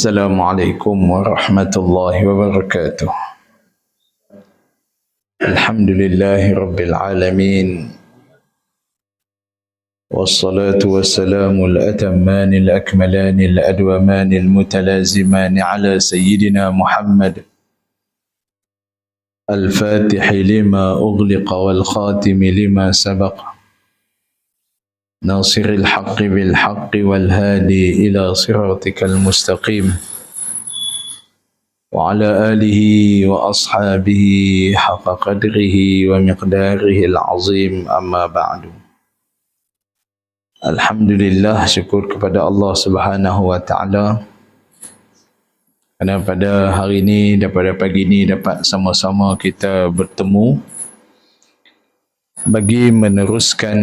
Assalamualaikum warahmatullahi wabarakatuh. Alhamdulillahi rabbil alamin. Wassalatu wassalamu al-atammani al-akmalani al-adwamani al-mutalazimani ala sayyidina Muhammad al-fatihi lima ughliqa wal khatimi lima sabaqa ناصر الحق بالحق والهادي إلى صراطك المستقيم وعلى آله وأصحابه حق قدره ومقداره العظيم أما بعد. Alhamdulillah, syukur kepada Allah Subhanahu wa taala kerana pada hari ini, pada pagi ini dapat sama-sama kita bertemu bagi meneruskan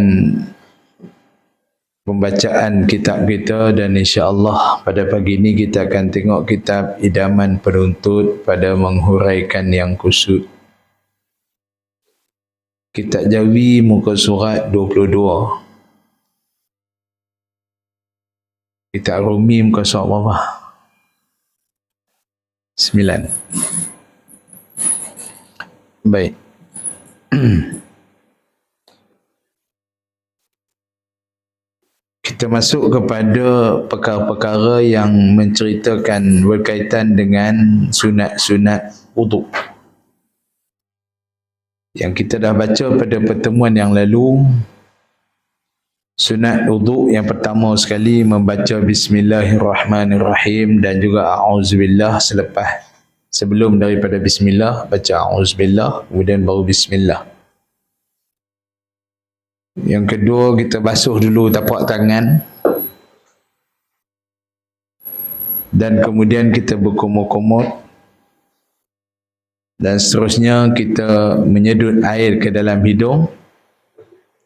pembacaan kitab kita, dan insya-Allah pada pagi ini kita akan tengok kitab Idaman Penuntut pada menghuraikan yang kusut. Kitab Jawi muka surat 22. Kitab Rumi muka surat berapa? 9. Baik. Kita masuk kepada perkara-perkara yang menceritakan berkaitan dengan sunat-sunat wuduk yang kita dah baca pada pertemuan yang lalu. Sunat wuduk yang pertama sekali membaca Bismillahirrahmanirrahim dan juga A'udzubillah sebelum daripada Bismillah baca A'udzubillah, kemudian baru Bismillah. Yang kedua, kita basuh dulu tapak tangan dan kemudian kita berkumur-kumur, dan seterusnya kita menyedut air ke dalam hidung.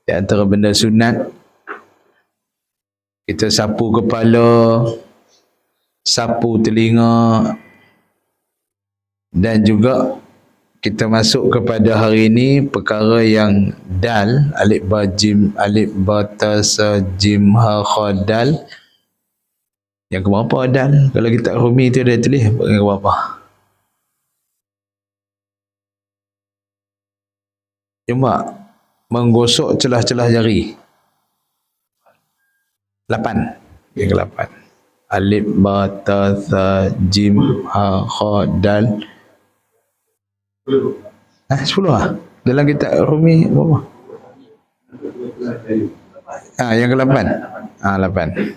Di antara benda sunat, kita sapu kepala, sapu telinga, dan juga kita masuk kepada hari ini perkara yang dal, alif ba jim, alif ba ta sa jim ha kha dal. Yang keberapa dal? Kalau kita Rumi tu dia tulis yang keberapa? Cuma menggosok celah-celah jari. 8. Yang ke-8. Alif ba ta sa jim ha kha dal. 10 lah. Dalam kitab Rumi berapa? Yang ke-8. 8.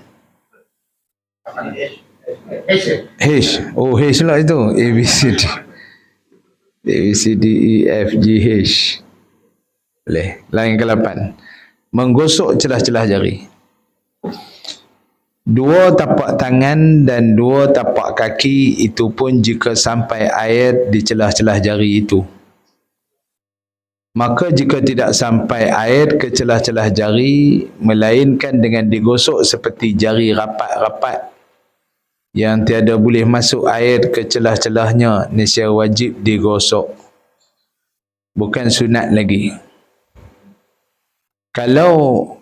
H. Oh, H lah itu. A, B, C, D. A, B, C, D, E, F, G, H. Boleh. Yang ke-8. Menggosok celah-celah jari. 2 tapak tangan dan 2 tapak kaki, itu pun jika sampai air di celah-celah jari itu. Maka jika tidak sampai air ke celah-celah jari, melainkan dengan digosok seperti jari rapat-rapat yang tiada boleh masuk air ke celah-celahnya, nescaya wajib digosok. Bukan sunat lagi. Kalau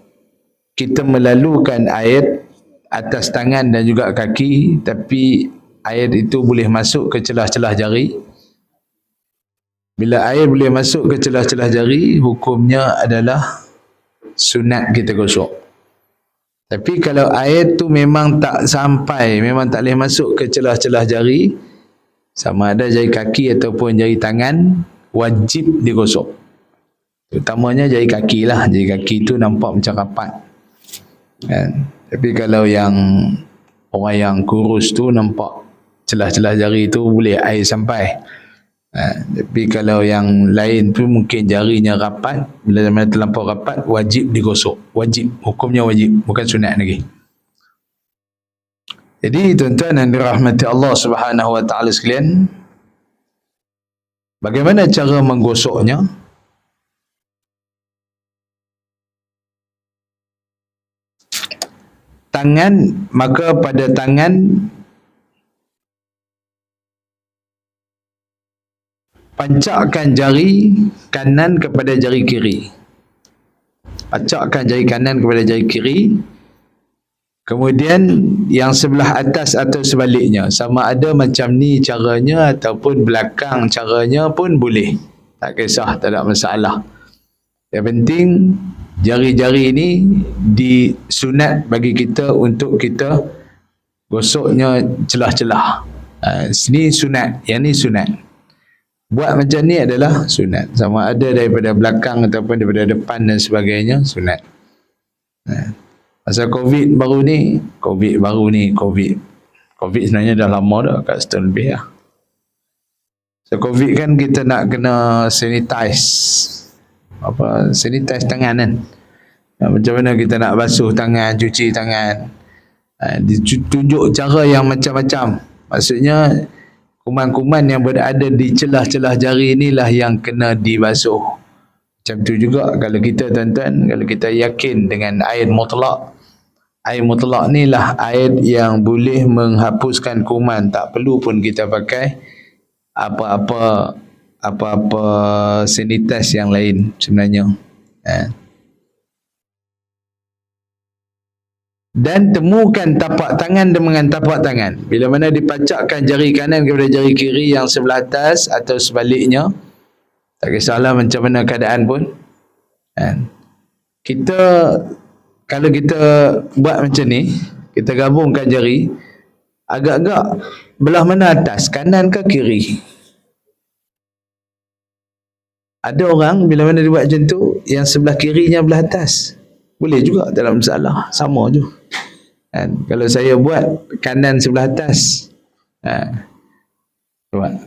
kita melalukan air atas tangan dan juga kaki, tapi air itu boleh masuk ke celah-celah jari. Bila air boleh masuk ke celah-celah jari, hukumnya adalah sunat kita gosok. Tapi kalau air tu memang tak sampai, memang tak boleh masuk ke celah-celah jari, sama ada jari kaki ataupun jari tangan, wajib digosok. Terutamanya jari kaki lah. Jari kaki tu nampak macam rapat, kan? Tapi kalau yang orang yang kurus tu nampak celah-celah jari tu boleh air sampai. Tapi kalau yang lain tu mungkin jarinya rapat, bila mana terlampau rapat, wajib digosok. Wajib, hukumnya wajib, bukan sunat lagi. Jadi tuan-tuan yang dirahmati Allah Subhanahu wa taala sekalian, bagaimana cara menggosoknya? Tangan, maka pada tangan pancakkan jari kanan kepada jari kiri. Pancakkan jari kanan kepada jari kiri Kemudian yang sebelah atas atau sebaliknya, sama ada macam ni caranya ataupun belakang caranya pun boleh. Tak kisah, tak ada masalah. Yang penting jari-jari ini disunat bagi kita untuk kita gosoknya celah-celah. Sini sunat, yang ni sunat. Buat macam ni adalah sunat. Sama ada daripada belakang ataupun daripada depan dan sebagainya, sunat. Pasal COVID sebenarnya dah lama dah, kat setahun lebih lah. So COVID kan kita nak kena sanitize tangan kan. Macam mana kita nak basuh tangan, cuci tangan. Ditunjuk cara yang macam-macam. Maksudnya kuman-kuman yang berada di celah-celah jari inilah yang kena dibasuh. Macam tu juga kalau kita tuan-tuan, kalau kita yakin dengan air mutlak. Air mutlak ni lah air yang boleh menghapuskan kuman. Tak perlu pun kita pakai apa-apa sanitize yang lain sebenarnya. Dan temukan tapak tangan dengan tapak tangan. Bila mana dipacakkan jari kanan kepada jari kiri yang sebelah atas atau sebaliknya, tak kisahlah macam mana keadaan pun. Kalau kita buat macam ni, kita gabungkan jari, agak-agak belah mana atas, kanan ke kiri? Ada orang bila mana dia buat macam tu, yang sebelah kirinya belah atas. Boleh juga, tak ada masalah. Sama je. Kalau saya buat kanan sebelah atas,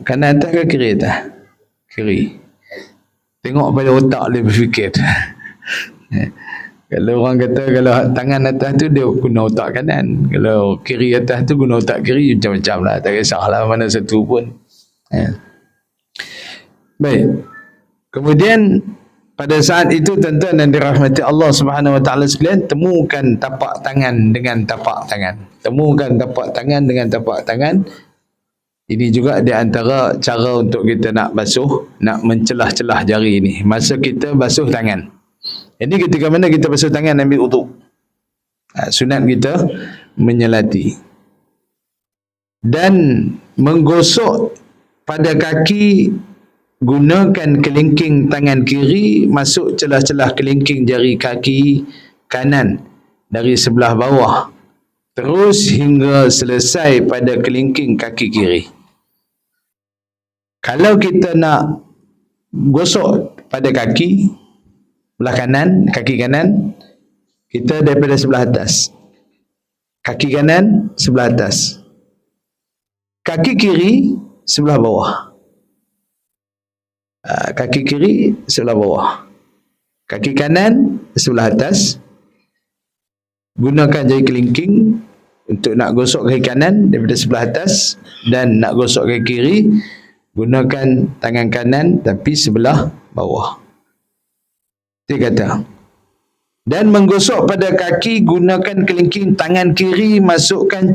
kanan atas ke kiri atas? Kiri. Tengok pada otak dia berfikir. Kalau orang kata kalau tangan atas tu dia guna otak kanan, kalau kiri atas tu guna otak kiri, macam-macam lah, tak kisahlah mana satu pun. Baik. Kemudian pada saat itu tuan-tuan dan dirahmati Allah Subhanahu Wa Taala sekalian, temukan tapak tangan dengan tapak tangan. Temukan tapak tangan dengan tapak tangan. Ini juga di antara cara untuk kita nak basuh, nak mencelah-celah jari ini. Masa kita basuh tangan. Jadi ketika mana kita basuh tangan, ambil uduk. Sunat kita menyelati. Dan menggosok pada kaki, gunakan kelingking tangan kiri masuk celah-celah kelingking jari kaki kanan dari sebelah bawah. Terus hingga selesai pada kelingking kaki kiri. Kalau kita nak gosok pada kaki, belah kanan, kaki kanan, kita daripada sebelah atas. Kaki kanan, sebelah atas. Kaki kiri, sebelah bawah. Kaki kiri, sebelah bawah. Kaki kanan, sebelah atas. Gunakan jari kelingking untuk nak gosok kaki kanan daripada sebelah atas. Dan nak gosok kaki kiri, gunakan tangan kanan tapi sebelah bawah. Dia kata, dan menggosok pada kaki, gunakan kelingking tangan kiri, masukkan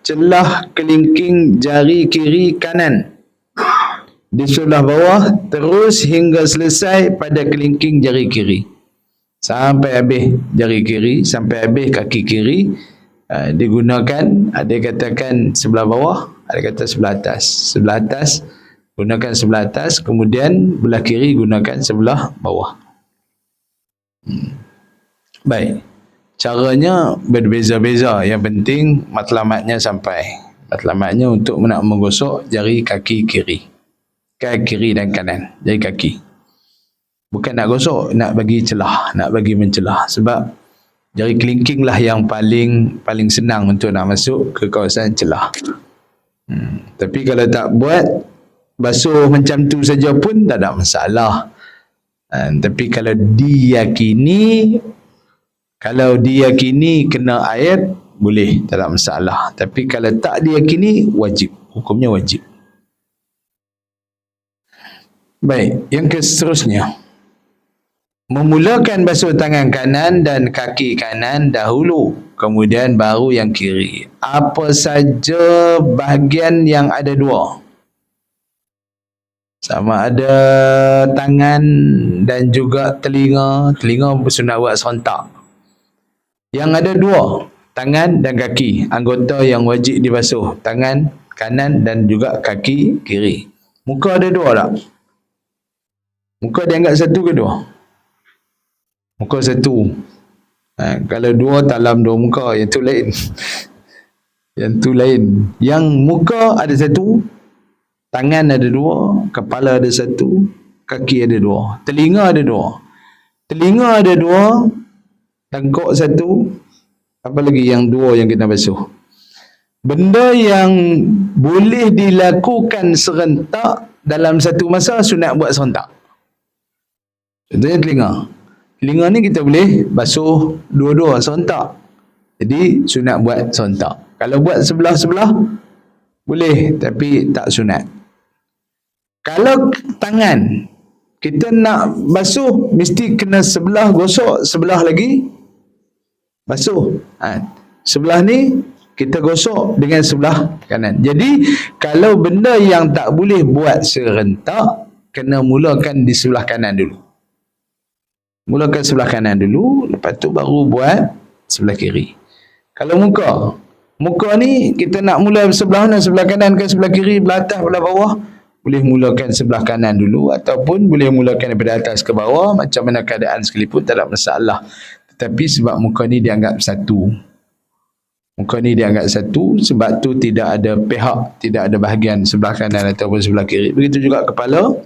celah kelingking jari kiri kanan di sebelah bawah, terus hingga selesai pada kelingking jari kiri. Sampai habis jari kiri, sampai habis kaki kiri, digunakan, ada katakan sebelah bawah, ada kata sebelah atas. Sebelah atas, gunakan sebelah atas, kemudian belah kiri gunakan sebelah bawah. Baik, caranya berbeza-beza. Yang penting matlamatnya sampai. Matlamatnya untuk nak menggosok jari kaki kiri, kaki kiri dan kanan, jari kaki. Bukan nak gosok, nak bagi celah, nak bagi mencelah. Sebab jari kelingking lah yang paling senang untuk nak masuk ke kawasan celah. Tapi kalau tak buat, basuh macam tu saja pun tak ada masalah. Tapi kalau diyakini kena air, boleh, tak ada masalah. Tapi kalau tak diyakini, wajib, hukumnya wajib. Baik, yang seterusnya, memulakan basuh tangan kanan dan kaki kanan dahulu, kemudian baru yang kiri. Apa saja bahagian yang ada dua, sama ada tangan dan juga telinga. Telinga sunat buat serentak. Yang ada dua, tangan dan kaki. Anggota yang wajib dibasuh, tangan kanan dan juga kaki kiri. Muka ada dua tak? Muka dianggap satu ke dua? Muka satu. Kalau dua dalam dua muka, yang tu lain. Yang tu lain. Yang muka ada satu, tangan ada dua, kepala ada satu, kaki ada dua, telinga ada dua. Telinga ada dua, tengkok satu, apa lagi yang dua yang kita basuh. Benda yang boleh dilakukan serentak dalam satu masa, sunat buat serentak. Contohnya telinga. Telinga ni kita boleh basuh dua-dua serentak. Jadi sunat buat serentak. Kalau buat sebelah-sebelah boleh, tapi tak sunat. Kalau tangan kita nak basuh, mesti kena sebelah gosok, sebelah lagi basuh. Sebelah ni kita gosok dengan sebelah kanan. Jadi kalau benda yang tak boleh buat serentak, kena mulakan di sebelah kanan dulu. Mulakan sebelah kanan dulu, lepas tu baru buat sebelah kiri. Kalau muka ni kita nak mula sebelah mana, sebelah kanan ke sebelah kiri, belah atas, belah bawah, boleh mulakan sebelah kanan dulu, ataupun boleh mulakan daripada atas ke bawah, macam mana keadaan sekalipun, tak ada masalah. Tetapi sebab muka ni dianggap satu, muka ni dianggap satu, sebab tu tidak ada pihak, tidak ada bahagian sebelah kanan ataupun sebelah kiri. Begitu juga kepala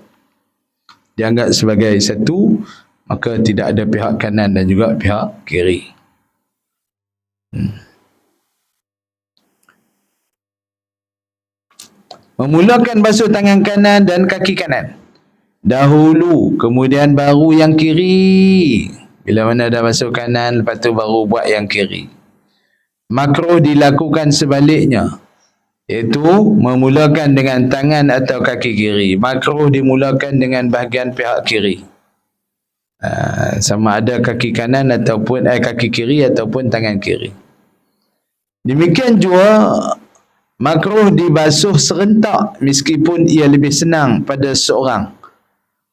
dianggap sebagai satu, maka tidak ada pihak kanan dan juga pihak kiri. Memulakan basuh tangan kanan dan kaki kanan dahulu, kemudian baru yang kiri. Bila mana dah basuh kanan, lepas tu baru buat yang kiri. Makruh dilakukan sebaliknya, iaitu memulakan dengan tangan atau kaki kiri. Makruh dimulakan dengan bahagian pihak kiri. Sama ada kaki kanan ataupun kaki kiri ataupun tangan kiri. Demikian juga makruh dibasuh serentak meskipun ia lebih senang pada seorang,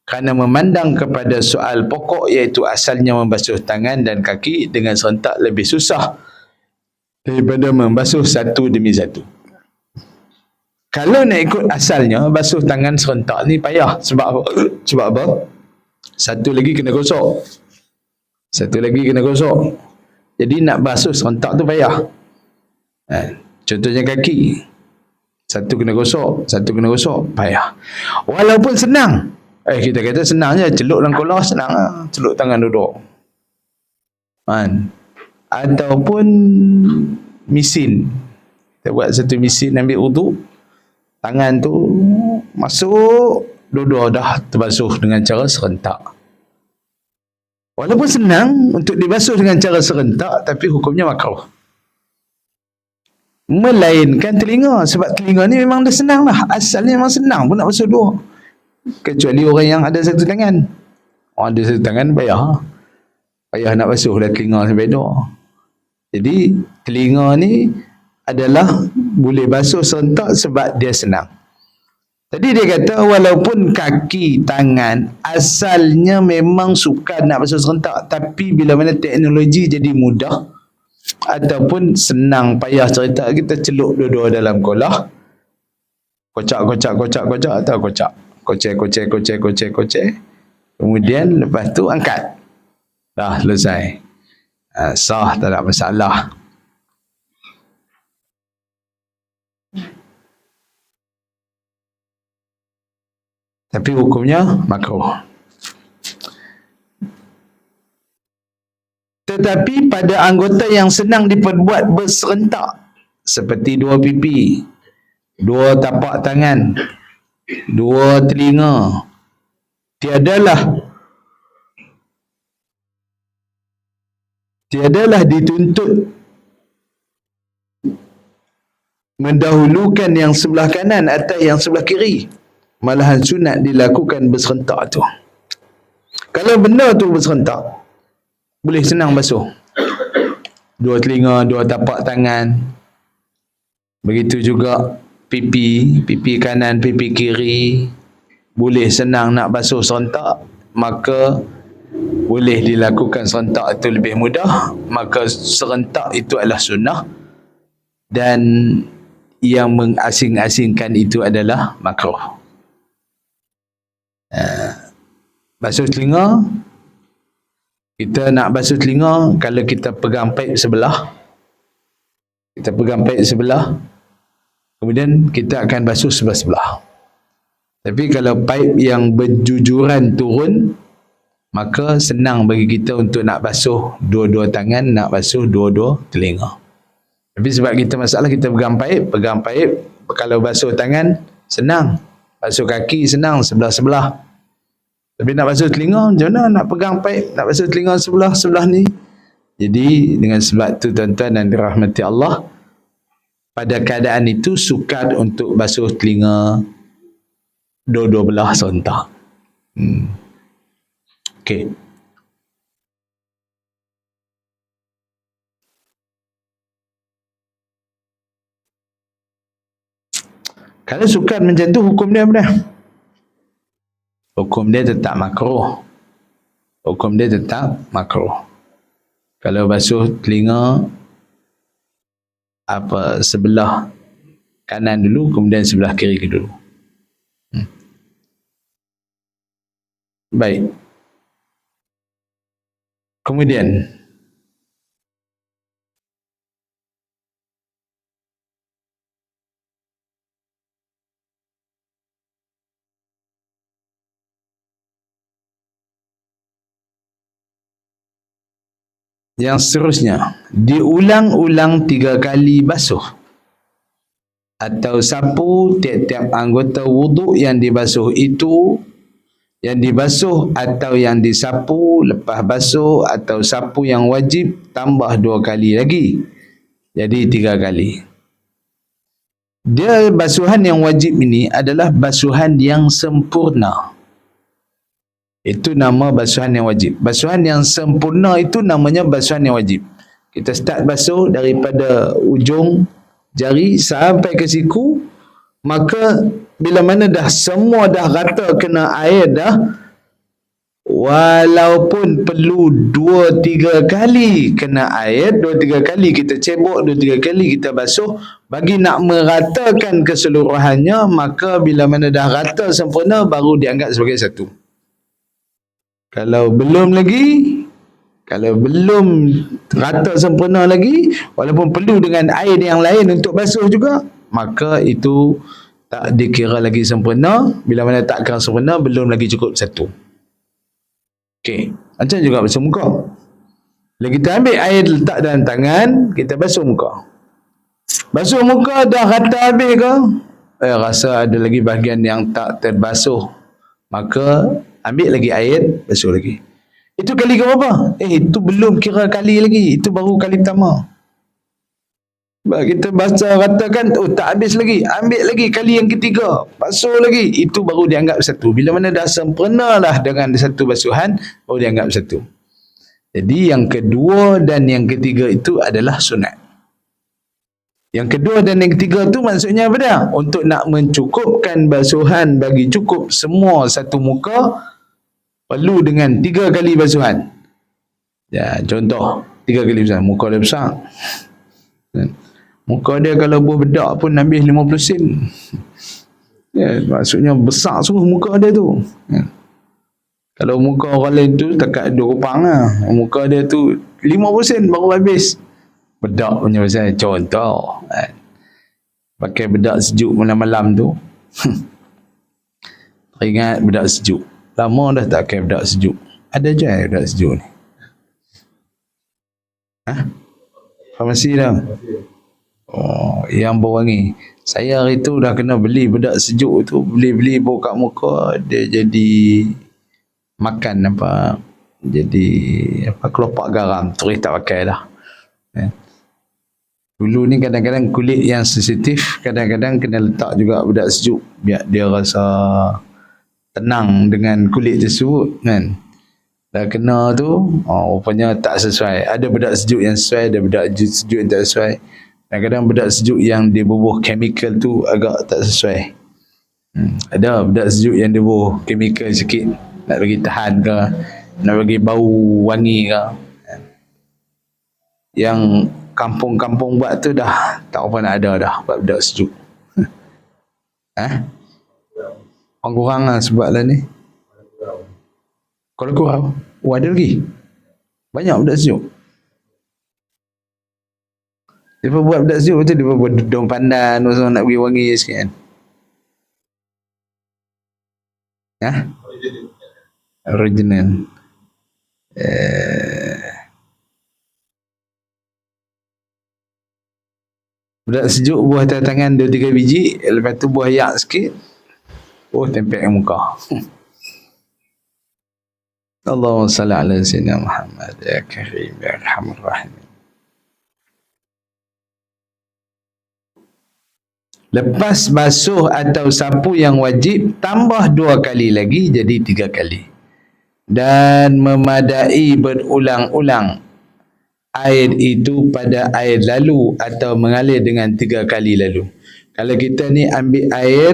kerana memandang kepada soal pokok, iaitu asalnya membasuh tangan dan kaki dengan serentak lebih susah daripada membasuh satu demi satu. Kalau nak ikut asalnya, basuh tangan serentak ni payah. Sebab apa? Sebab apa? Satu lagi kena gosok. Satu lagi kena gosok. Jadi nak basuh serentak tu payah. Contohnya kaki. Satu kena gosok, satu kena gosok, payah. Walaupun senang. Kita kata senang je, celup dalam kolah senang lah. Celup tangan duduk. Ataupun mesin. Kita buat satu mesin, ambil uduk. Tangan tu masuk, dua-dua dah terbasuh dengan cara serentak. Walaupun senang untuk dibasuh dengan cara serentak, tapi hukumnya makruh. Melainkan telinga, sebab telinga ni memang dah senang lah. Asalnya memang senang pun nak basuh dua. Kecuali orang yang ada satu tangan. Orang ada satu tangan payah. Payah nak basuh dah telinga sampai dua. Jadi telinga ni adalah boleh basuh serentak sebab dia senang. Tadi dia kata walaupun kaki, tangan asalnya memang sukar nak basuh serentak, tapi bila mana teknologi jadi mudah ataupun senang, payah cerita, kita celup dua-dua dalam kolah, kocak atau kocek, kemudian lepas tu angkat, dah selesai. Sah, tak ada masalah. Tapi hukumnya makruh. Tetapi pada anggota yang senang diperbuat berserentak, seperti dua pipi, dua tapak tangan, dua telinga, tiadalah dituntut mendahulukan yang sebelah kanan atas yang sebelah kiri. Malahan sunat dilakukan berserentak tu. Kalau benda tu berserentak, boleh senang basuh. Dua telinga, dua tapak tangan. Begitu juga pipi kanan, pipi kiri. Boleh senang nak basuh serentak, maka boleh dilakukan serentak itu lebih mudah, maka serentak itu adalah sunnah, dan yang mengasing-asingkan itu adalah makruh. Basuh telinga, kita nak basuh telinga kalau kita pegang paip sebelah, kemudian kita akan basuh sebelah-sebelah. Tapi kalau paip yang berjujuran turun, maka senang bagi kita untuk nak basuh dua-dua tangan, nak basuh dua-dua telinga. Tapi sebab kita masalah kita pegang paip, kalau basuh tangan senang, basuh kaki senang sebelah-sebelah. Tapi nak basuh telinga macam mana? Nak pegang paip, nak basuh telinga sebelah-sebelah ni. Jadi dengan sebab tu tuan-tuan dan dirahmati Allah, pada keadaan itu sukar untuk basuh telinga dua-dua belah serentak. Okey. Kalau sukar macam tu, hukum dia apa dah? Hukum dia tetap makruh. Kalau basuh telinga sebelah kanan dulu, kemudian sebelah kiri dulu. Baik. Kemudian yang seterusnya, diulang-ulang 3 kali basuh atau sapu tiap-tiap anggota wuduk yang dibasuh itu, yang dibasuh atau yang disapu lepas basuh atau sapu yang wajib tambah 2 kali lagi, jadi 3 kali. Dia basuhan yang wajib ini adalah basuhan yang sempurna. Itu nama basuhan yang wajib. Basuhan yang sempurna itu namanya basuhan yang wajib. Kita start basuh daripada ujung jari sampai ke siku, maka bila mana dah semua dah rata kena air dah, walaupun perlu 2-3 kali kena air, 2-3 kali kita cebok, 2-3 kali kita basuh bagi nak meratakan keseluruhannya, maka bila mana dah rata sempurna baru dianggap sebagai satu. Kalau belum rata sempurna lagi, walaupun perlu dengan air yang lain untuk basuh juga, maka itu tak dikira lagi sempurna. Bila mana tak kira sempurna, belum lagi cukup satu. Okey, macam juga basuh muka. Bila kita ambil air letak dalam tangan, kita basuh muka. Basuh muka dah rata habis ke? Rasa ada lagi bahagian yang tak terbasuh, maka ambil lagi air, basuh lagi. Itu kali ke berapa? Itu belum kira kali lagi. Itu baru kali pertama. Kita baca ratakan, tak habis lagi. Ambil lagi kali yang ketiga. Basuh lagi. Itu baru dianggap satu. Bila mana dah sempurna lah dengan satu basuhan, baru dianggap satu. Jadi yang kedua dan yang ketiga itu adalah sunat. Yang kedua dan yang ketiga tu maksudnya apa dah? Untuk nak mencukupkan basuhan bagi cukup semua satu muka, perlu dengan 3 kali basuhan. Ya, contoh 3 kali basuhan. Muka dia besar. Muka dia kalau buah bedak pun habis 50 sen. Ya, maksudnya besar sungguh muka dia tu. Ya. Kalau muka orang lain tu dekat 2 rupang lah. Muka dia tu 50 sen baru habis. Bedak punya pasal contoh. Pakai bedak sejuk malam-malam tu. Teringat bedak sejuk. Lama dah tak pakai bedak sejuk. Ada je bedak sejuk ni. Farmasi dah. Oh, yang berwangi. Saya hari tu dah kena beli bedak sejuk tu. Beli bawa kat muka. Dia jadi makan apa. Jadi kelopak garam. Terus tak pakai dah. Dulu ni kadang-kadang kulit yang sensitif, kadang-kadang kena letak juga bedak sejuk biar dia rasa tenang dengan kulit tersebut kan. Dah kena tu, rupanya tak sesuai. Ada bedak sejuk yang sesuai, ada bedak sejuk yang tak sesuai. Kadang-kadang bedak sejuk yang dia berbuah chemical tu agak tak sesuai. Ada bedak sejuk yang dia berbuah chemical sikit, nak bagi tahan ke. nak bagi bau wangi ke. Yang kampung-kampung buat tu dah tak apa nak ada dah, buat budak sejuk. Orang kurang lah sebab lah ni. Kalau kurang, ada lagi. Banyak budak sejuk. Dia buat budak sejuk tu, dia buat daun pandan, nak bagi wangi sikit kan. Original. Budak sejuk buah tangan 2-3 biji, lepas tu buah yak sikit, tempel kat muka. Allahumma salli ala sayyidina Muhammad ya karim ya arhamar rahimin. Lepas basuh atau sapu yang wajib, tambah 2 kali lagi jadi 3 kali. Dan memadai berulang-ulang air itu pada air lalu atau mengalir dengan 3 kali lalu. Kalau kita ni ambil air,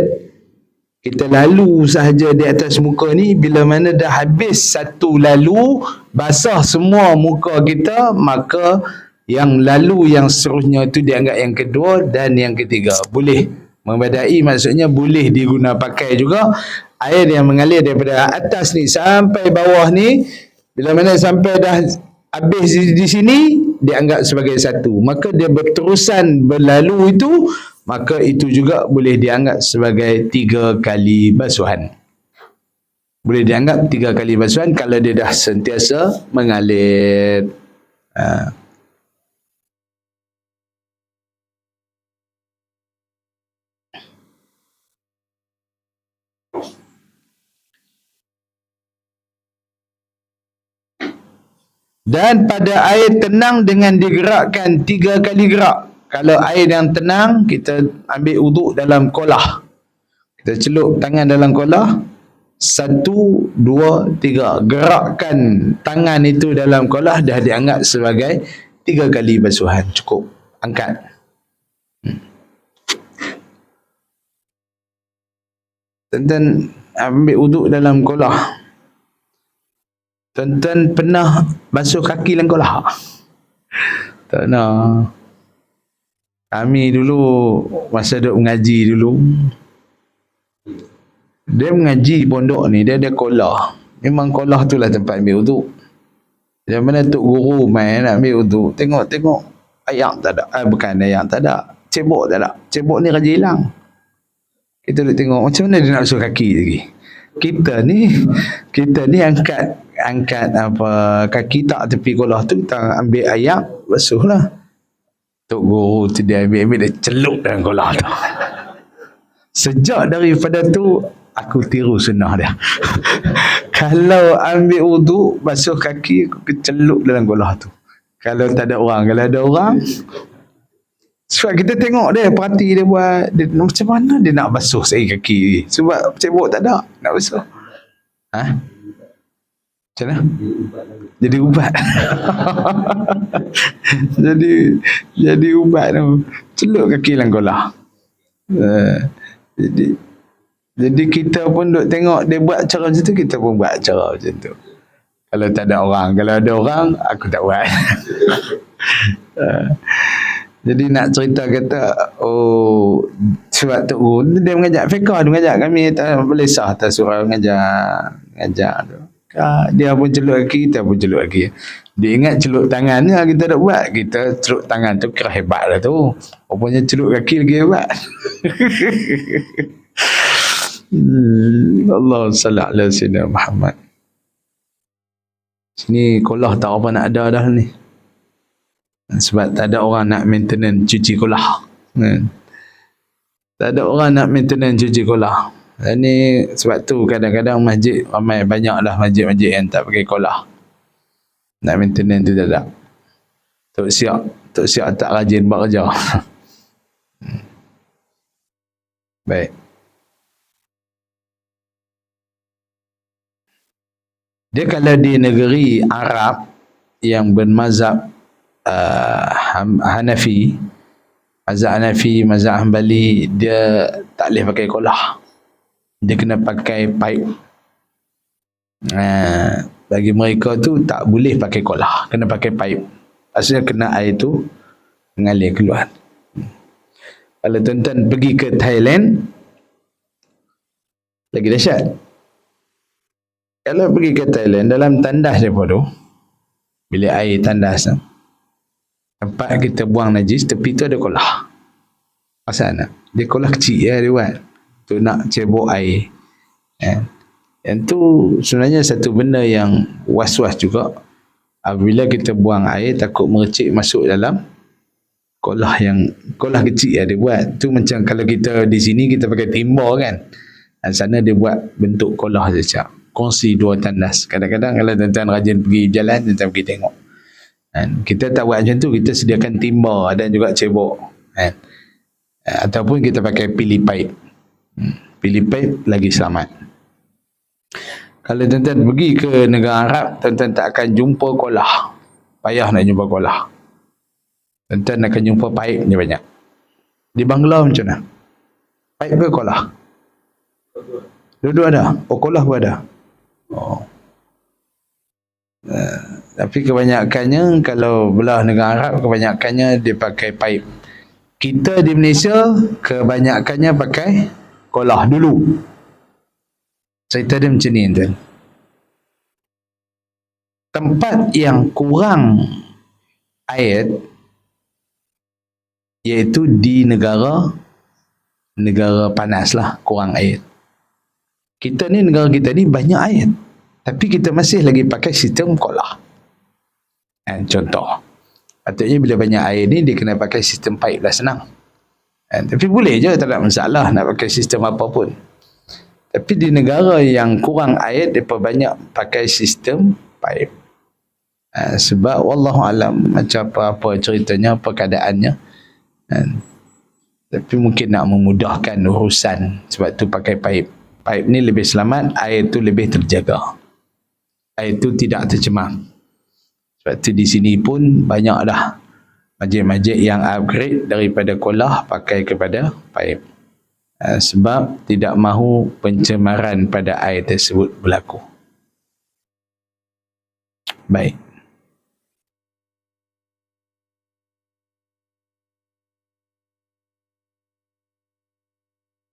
kita lalu sahaja di atas muka ni, bila mana dah habis satu lalu, basah semua muka kita, maka yang lalu yang seterusnya itu dianggap yang kedua dan yang ketiga. Boleh. Memadai maksudnya boleh diguna pakai juga. Air yang mengalir daripada atas ni sampai bawah ni, bila mana sampai dah habis di sini, dianggap sebagai satu. Maka dia berterusan berlalu itu, maka itu juga boleh dianggap sebagai 3 kali basuhan. Boleh dianggap 3 kali basuhan kalau dia dah sentiasa mengalir. Dan pada air tenang dengan digerakkan 3 kali gerak. Kalau air yang tenang, kita ambil wuduk dalam kolah. Kita celup tangan dalam kolah. 1, 2, 3. Gerakkan tangan itu dalam kolah, dah dianggap sebagai 3 kali basuhan. Cukup. Angkat. Tuan-tuan ambil wuduk dalam kolah. Tuan-tuan pernah basuh kaki dalam kolah? Tak nak. Kami dulu, masa duk mengaji dulu, dia mengaji pondok ni, dia ada kolah. Memang kolah tu lah tempat ambil wuduk. Yang mana Tok Guru main nak ambil wuduk, tengok-tengok ayak tak ada. Bukan ayak tak ada, cebok tak ada. Cebok ni raja hilang. Kita duk tengok macam mana dia nak basuh kaki lagi. Kita ni angkat apa kaki tak tepi kolah tu, kita ambil ayak basuh lah. Tok Guru tu dia ambil dia celup dalam kolah tu. Sejak daripada tu aku tiru sunnah dia. Kalau ambil wuduk basuh kaki, aku celup dalam kolah tu. Kalau tak ada orang, kalau ada orang, sebab kita tengok dia, perhati dia buat, dia, macam mana dia nak basuh sekali kaki, sebab cebok tak ada nak basuh. Macam mana? Jadi ubat. jadi ubat tu. Celup kaki dalam kolah. Jadi kita pun duk tengok dia buat cara macam tu, kita pun buat cara macam tu. Kalau tak ada orang, kalau ada orang, aku tak buat. Jadi nak cerita kata, sebab Tok Guru dia mengajak fiqah, dia mengajak kami tak boleh sah, tak surah mengajak tu. Dia pun celup kaki, kita pun celup kaki. Dia ingat celup tangannya kita dah buat, kita celup tangan tu kira hebat lah tu. Rupanya celup kaki lagi hebat. Allahumma salli ala sayyidina Muhammad. Sini kolah tak apa nak ada dah ni. Sebab tak ada orang nak maintenance cuci kolah. Tak ada orang nak maintenance cuci kolah. Dan ni sebab tu kadang-kadang masjid ramai, banyaklah masjid-masjid yang tak pakai kolah. Nak maintenance tu tak ada. Tok Siak tak rajin buat kerja. Baik. Dia kalau di negeri Arab yang bermazhab Hanafi, mazhab Hanafi, mazhab Hanbali, dia tak boleh pakai kolah. Dia kena pakai pipe. bagi mereka tu tak boleh pakai kolah, kena pakai pipe. Maksudnya kena air tu mengalir keluar. Kalau tuan-tuan pergi ke Thailand, lagi dahsyat. Kalau pergi ke Thailand, dalam tandas mereka tu, bilik air tandas tu, tempat kita buang najis, tepi tu ada kolah. Asal nak? Dia kolah kecil ya, dia buat. Tu nak cebok air. Yang tu sebenarnya satu benda yang was-was juga. Apabila kita buang air, takut mercik masuk dalam kolah kecil ya, dia buat. Tu macam kalau kita di sini kita pakai timba kan. Dan sana dia buat bentuk kolah saja. Kongsi dua tandas. Kadang-kadang kalau tuan-tuan rajin pergi jalan, tuan-tuan pergi tengok. Dan kita tak buat macam tu, kita sediakan timba dan juga cebok. Ataupun kita pakai pilih pipe. Pilih pipe lagi selamat. Kalau tuan-tuan pergi ke negara Arab, tuan-tuan tak akan jumpa kolah. Payah nak jumpa kolah. Tuan-tuan akan jumpa pipe je banyak. Di Bangla macam mana? Pipe ke kolah? Dua-dua ada? Oh, kolah pun ada? Oh. Tapi kebanyakannya, kalau belah negara Arab, kebanyakannya dia pakai pipe. Kita di Malaysia, kebanyakannya pakai kolah dulu. Cerita dia macam ni, tuan. Tempat yang kurang air, iaitu di negara panas lah, kurang air. Kita ni, negara kita ni banyak air, tapi kita masih lagi pakai sistem kolah. Contoh, patutnya bila banyak air ni, dia kena pakai sistem pipe lah, senang. Tapi boleh je, tak ada masalah nak pakai sistem apa pun. Tapi di negara yang kurang air, mereka banyak pakai sistem pipe. Sebab wallahualam macam apa ceritanya, apa keadaannya. Tapi mungkin nak memudahkan urusan, sebab tu pakai pipe. Pipe ni lebih selamat, air tu lebih terjaga. Air tu tidak tercemar. Sebab tu di sini pun banyak dah masjid-masjid yang upgrade daripada kolah pakai kepada pipe. Sebab tidak mahu pencemaran pada air tersebut berlaku. Baik.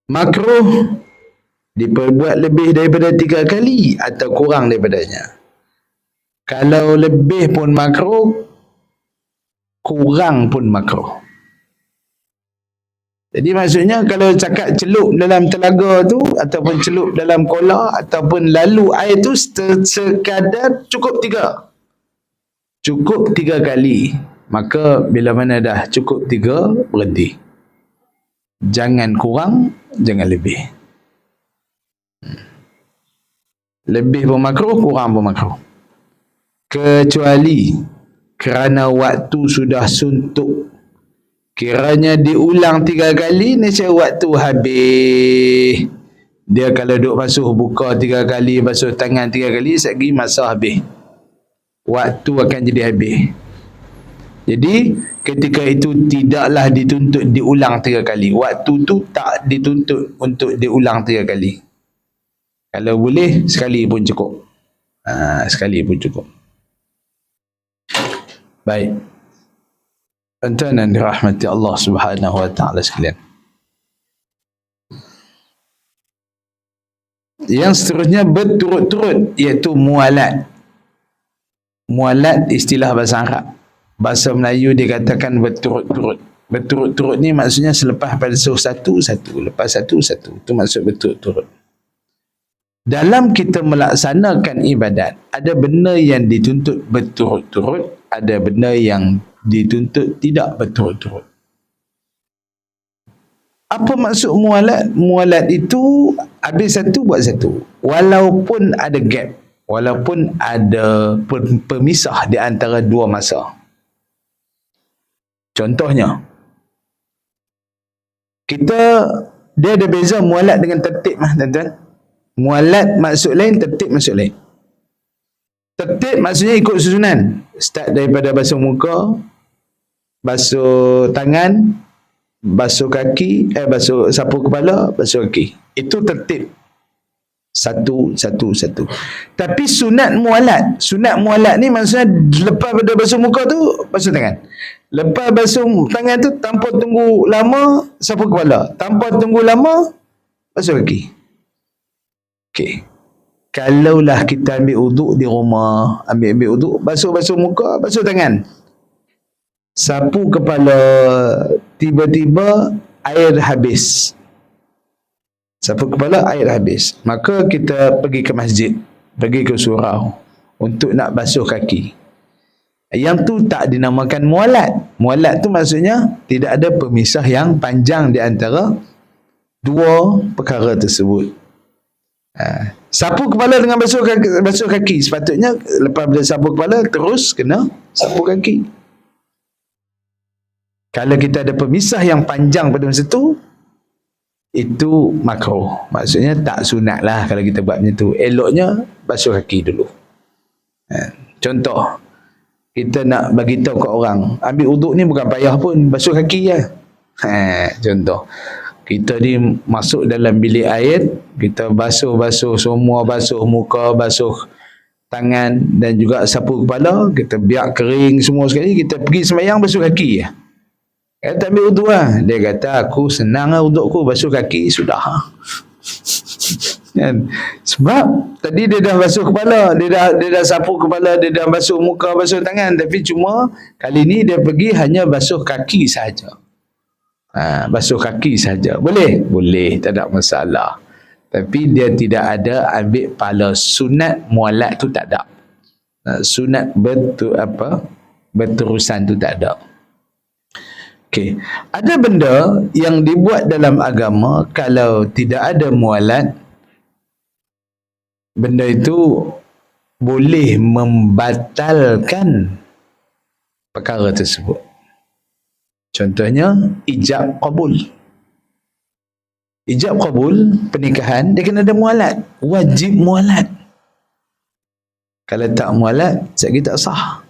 Makruh diperbuat lebih daripada 3 kali atau kurang daripadanya. Kalau lebih pun makruh, kurang pun makruh. Jadi maksudnya kalau cakap celup dalam telaga tu, ataupun celup dalam kolah, ataupun lalu air tu sekadar cukup 3. Cukup 3 kali. Maka bila mana dah cukup 3, berhenti. Jangan kurang, jangan lebih. Lebih pun makruh, kurang pun makruh. Kecuali kerana waktu sudah suntuk. Kiranya diulang 3 kali, nescaya waktu habis. Dia kalau duk basuh buka 3 kali, basuh tangan 3 kali, sekali masa habis. Waktu akan jadi habis. Jadi, ketika itu tidaklah dituntut diulang 3 kali. Waktu tu tak dituntut untuk diulang 3 kali. Kalau boleh, sekali pun cukup. Sekali pun cukup. Baik. Tuan-tuan yang dirahmati Allah Subhanahu wa taala sekalian. Yang seterusnya berturut-turut, iaitu mualat. Mualat istilah bahasa Arab. Bahasa Melayu dikatakan berturut-turut. Berturut-turut ni maksudnya selepas pada satu, lepas satu. Itu maksud berturut-turut. Dalam kita melaksanakan ibadat, ada benda yang dituntut berturut-turut, ada benda yang dituntut tidak berturut-turut. Apa maksud mualat? Mualat itu habis satu buat satu. Walaupun ada gap, walaupun ada pemisah di antara 2 masa. Contohnya, dia ada beza mualat dengan tertib mah, tuan-tuan. Mualat maksud lain, tertib maksud lain. Tertib maksudnya ikut susunan. Start daripada basuh muka, basuh tangan, basuh kaki, basuh sapu kepala, basuh kaki. Itu tertib. Satu. Tapi sunat mualat ni maksudnya lepas pada basuh muka tu, basuh tangan. Lepas basuh tangan tu, tanpa tunggu lama, sapu kepala. Tanpa tunggu lama, basuh kaki. Okey. Kalaulah kita ambil uduk di rumah, ambil uduk, basuh muka, basuh tangan. Sapu kepala, tiba-tiba air habis. Sapu kepala, air habis. Maka kita pergi ke masjid, pergi ke surau untuk nak basuh kaki. Yang tu tak dinamakan mualat. Mualat tu maksudnya tidak ada pemisah yang panjang di antara dua perkara tersebut. Sapu kepala dengan basuh kaki sepatutnya lepas bila sapu kepala terus kena sapu kaki. Kalau kita ada pemisah yang panjang pada masa tu, itu makruh. Maksudnya tak sunat lah kalau kita buat macam tu. Eloknya basuh kaki dulu. Contoh, kita nak bagi tahu kat orang, ambil uduk ni bukan payah pun, basuh kaki je. Contoh, kita ni masuk dalam bilik air, kita basuh semua, basuh muka, basuh tangan dan juga sapu kepala, kita biar kering semua sekali, kita pergi sembahyang basuh kaki je. Tak ambil uduk lah. Dia kata, aku senang lah udukku, basuh kaki, sudah. Kan? Sebab tadi dia dah basuh kepala, dia dah sapu kepala, dia dah basuh muka, basuh tangan, tapi cuma kali ni dia pergi hanya basuh kaki saja. Basuh kaki saja. Boleh, tak ada masalah. Tapi dia tidak ada ambil pahala. Sunat mualat tu tak ada. Sunat berterusan tu tak ada. Okey. Ada benda yang dibuat dalam agama, kalau tidak ada mualat, benda itu boleh membatalkan perkara tersebut. Contohnya, ijab qabul. Ijab qabul, pernikahan, dia kena ada mualat. Wajib mualat. Kalau tak mualat, sekali tak sah.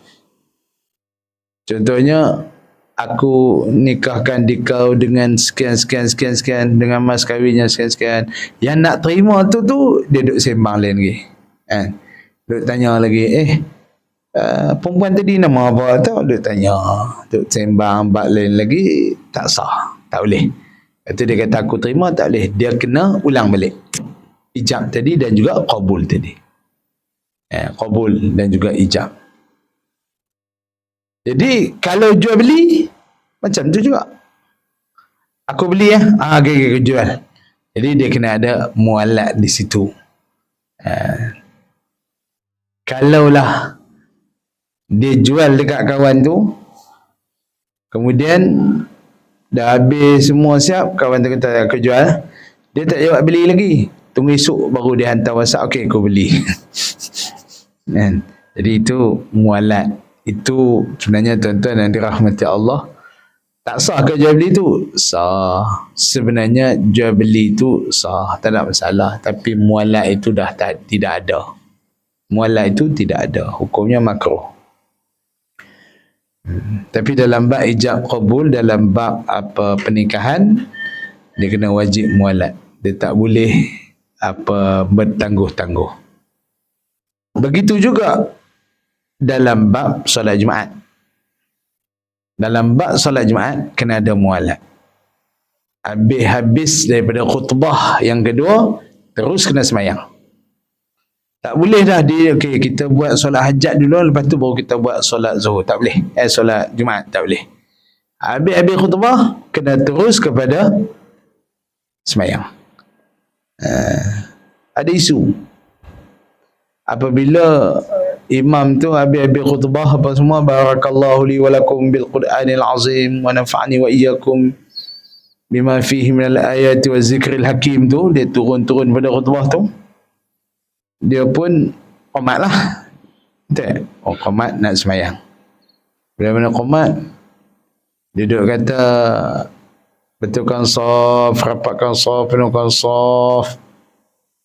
Contohnya, aku nikahkan dikau dengan sekian, dengan mas kahwinnya sekian. Yang nak terima tu dia duduk sembang lain lagi. Duduk tanya lagi, perempuan tadi nama apa tau? Duduk tanya, duduk sembang bab lain lagi, tak sah, tak boleh. Itu dia kata aku terima, tak boleh. Dia kena ulang balik. Ijab tadi dan juga qabul tadi. Qabul dan juga ijab. Jadi kalau jual beli macam tu juga. Aku beli aku jual. Jadi dia kena ada mualat di situ. Kalaulah dia jual dekat kawan tu, kemudian dah habis semua siap, kawan tu kata aku jual, dia tak jawab beli lagi. Tunggu esok baru dia hantar WhatsApp, okey aku beli. Jadi itu mualat. Itu sebenarnya tuan-tuan yang dirahmati Allah, tak sah ke jual beli tu? Sah. Sebenarnya jual beli tu sah, tak ada masalah. Tapi mualat itu dah tidak ada. Mualat itu tidak ada. Hukumnya makruh. Tapi dalam bab ijab qabul, dalam bab pernikahan, dia kena wajib mualat. Dia tak boleh bertangguh-tangguh. Begitu juga dalam bab solat Jumaat. Dalam bab solat Jumaat kena ada mualat. Habis daripada khutbah yang kedua, terus kena semayang. Tak boleh dah kita buat solat hajat dulu, lepas tu baru kita buat solat zuhur. Tak boleh. Solat Jumaat tak boleh. Habis khutbah kena terus kepada semayang. Ada isu. Apabila imam tu habis khutbah apa semua, barakallahu li wa lakum bil Qur'anil azim wa nafa'ani wa iyyakum bima fihi minal ayati wa zikril hakim tu, dia turun pada khutbah tu, dia pun qomat lah. Tak? Qomat nak semayang. Bila mana qomat, dia duduk kata betulkan saf, rapatkan saf, penuhkan saf.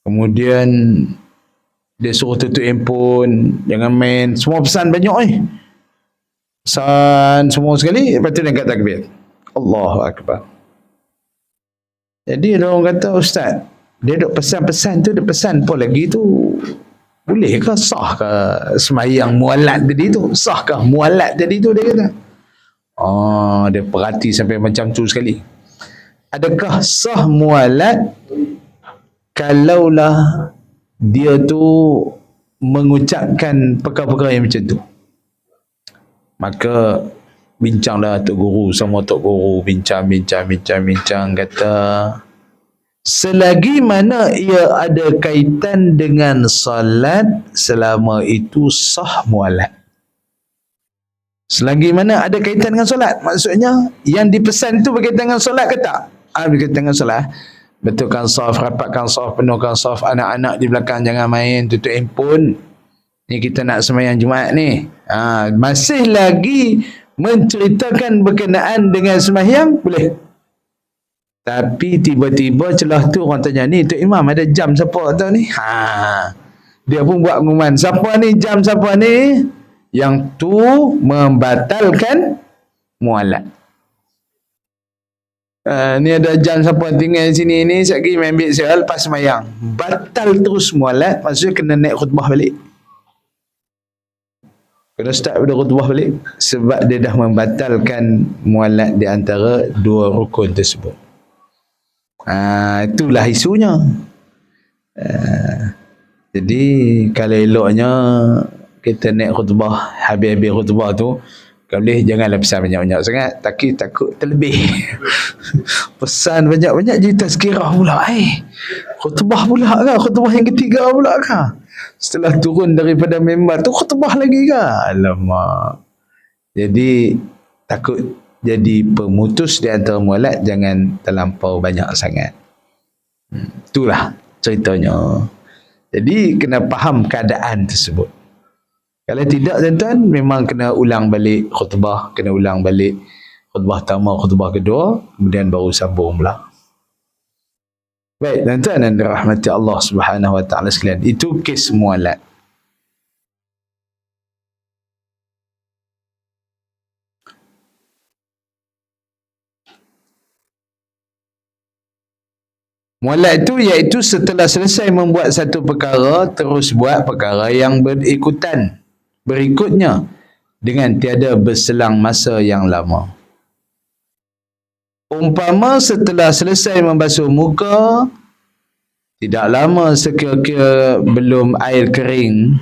Kemudian dia suruh tutup handphone, jangan main. Semua pesan banyak pesan semua sekali. Lepas tu dia kata takbir, Allahu Akbar. Jadi orang kata, Ustaz, Dia duk pesan-pesan tu, dia pesan apa lagi tu, boleh ke sah ke semayang mualat tadi tu, sah ke mualat tadi tu, dia kata. Dia perhati sampai macam tu sekali. Adakah sah mualat kalaulah dia tu mengucapkan perkara-perkara yang macam tu? Maka bincanglah Tok Guru sama Tok Guru, bincang, kata selagi mana ia ada kaitan dengan salat, selama itu sah mualat. Selagi mana ada kaitan dengan solat, maksudnya yang dipesan tu berkaitan dengan solat ke tak? Berkaitan dengan solat. Betulkan saf, rapatkan saf, penuhkan saf, anak-anak di belakang jangan main tutup handphone. Ni kita nak sembahyang Jumaat ni. Masih lagi menceritakan berkenaan dengan sembahyang, boleh. Tapi tiba-tiba celah tu orang tanya, ni Tok Imam ada jam siapa tu ni? Dia pun buat pengumuman, siapa ni, jam siapa ni? Yang tu membatalkan mualat. Ni ada jam siapa tinggal di sini ni, sekejap lagi main ambil saya lepas semayang. Batal terus mualat, maksudnya kena naik khutbah balik. Kena start pada khutbah balik. Sebab dia dah membatalkan mualat di antara dua rukun tersebut. Itulah isunya. Jadi kalau eloknya kita naik khutbah, habis-habis khutbah tu, kalau boleh janganlah pesan banyak-banyak sangat, takut terlebih. Pesan banyak-banyak jadi tazkirah pula. Khutbah pula kah? Khutbah yang ketiga pula kah? Setelah turun daripada mimbar tu khutbah lagi kah? Alamak. Jadi takut jadi pemutus di antara mualat, jangan terlampau banyak sangat. Itulah ceritanya. Jadi kena faham keadaan tersebut. Kalau tidak, tuan-tuan, memang kena ulang balik khutbah, kena ulang balik khutbah pertama, khutbah kedua, kemudian baru sambung pula. Baik, tuan-tuan dan dirahmati Allah Subhanahu wa taala sekalian, itu kes mualat. Mualat itu iaitu setelah selesai membuat satu perkara, terus buat perkara yang berikutnya dengan tiada berselang masa yang lama. Umpama setelah selesai membasuh muka, tidak lama sekira-kira belum air kering,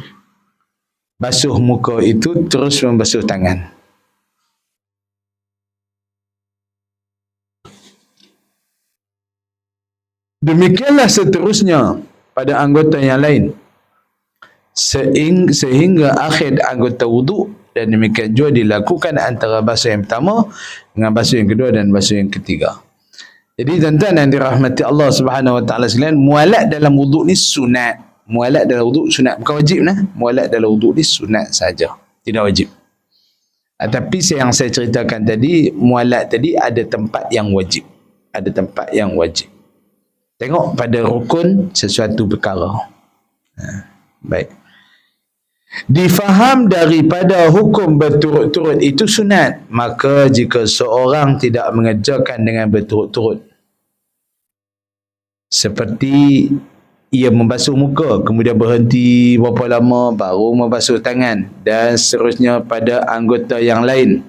basuh muka itu terus membasuh tangan. Demikianlah seterusnya pada anggota yang lain, sehingga akhir anggota wuduk, dan demikian juga dilakukan antara basuh yang pertama dengan basuh yang kedua dan basuh yang ketiga. Jadi tuan-tuan yang dirahmati Allah Subhanahu wa taala sekalian, mualat dalam wuduk ni sunat. Mualat dalam wuduk sunat, bukan wajib nah. Mualat dalam wuduk ni sunat saja, tidak wajib. Tapi yang saya ceritakan tadi, mualat tadi ada tempat yang wajib. Ada tempat yang wajib. Tengok pada rukun sesuatu perkara. Baik. Difaham daripada hukum berturut-turut itu sunat, maka jika seorang tidak mengerjakan dengan berturut-turut, seperti ia membasuh muka, kemudian berhenti berapa lama, baru membasuh tangan, dan seterusnya pada anggota yang lain,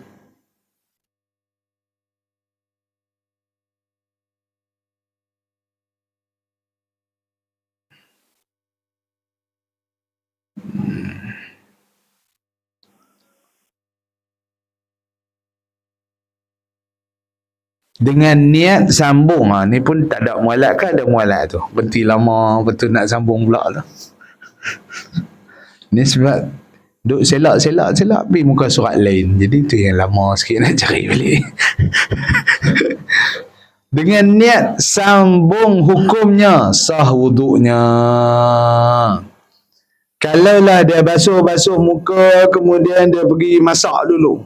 dengan niat sambung, ni pun tak ada mualat ke? Ada mualat tu, berhenti lama, betul nak sambung pula tu. Ni sebab duk selak pergi muka surat lain, jadi tu yang lama sikit nak cari balik. Dengan niat sambung, hukumnya sah wuduknya. Kalaulah dia basuh muka, kemudian dia pergi masak dulu,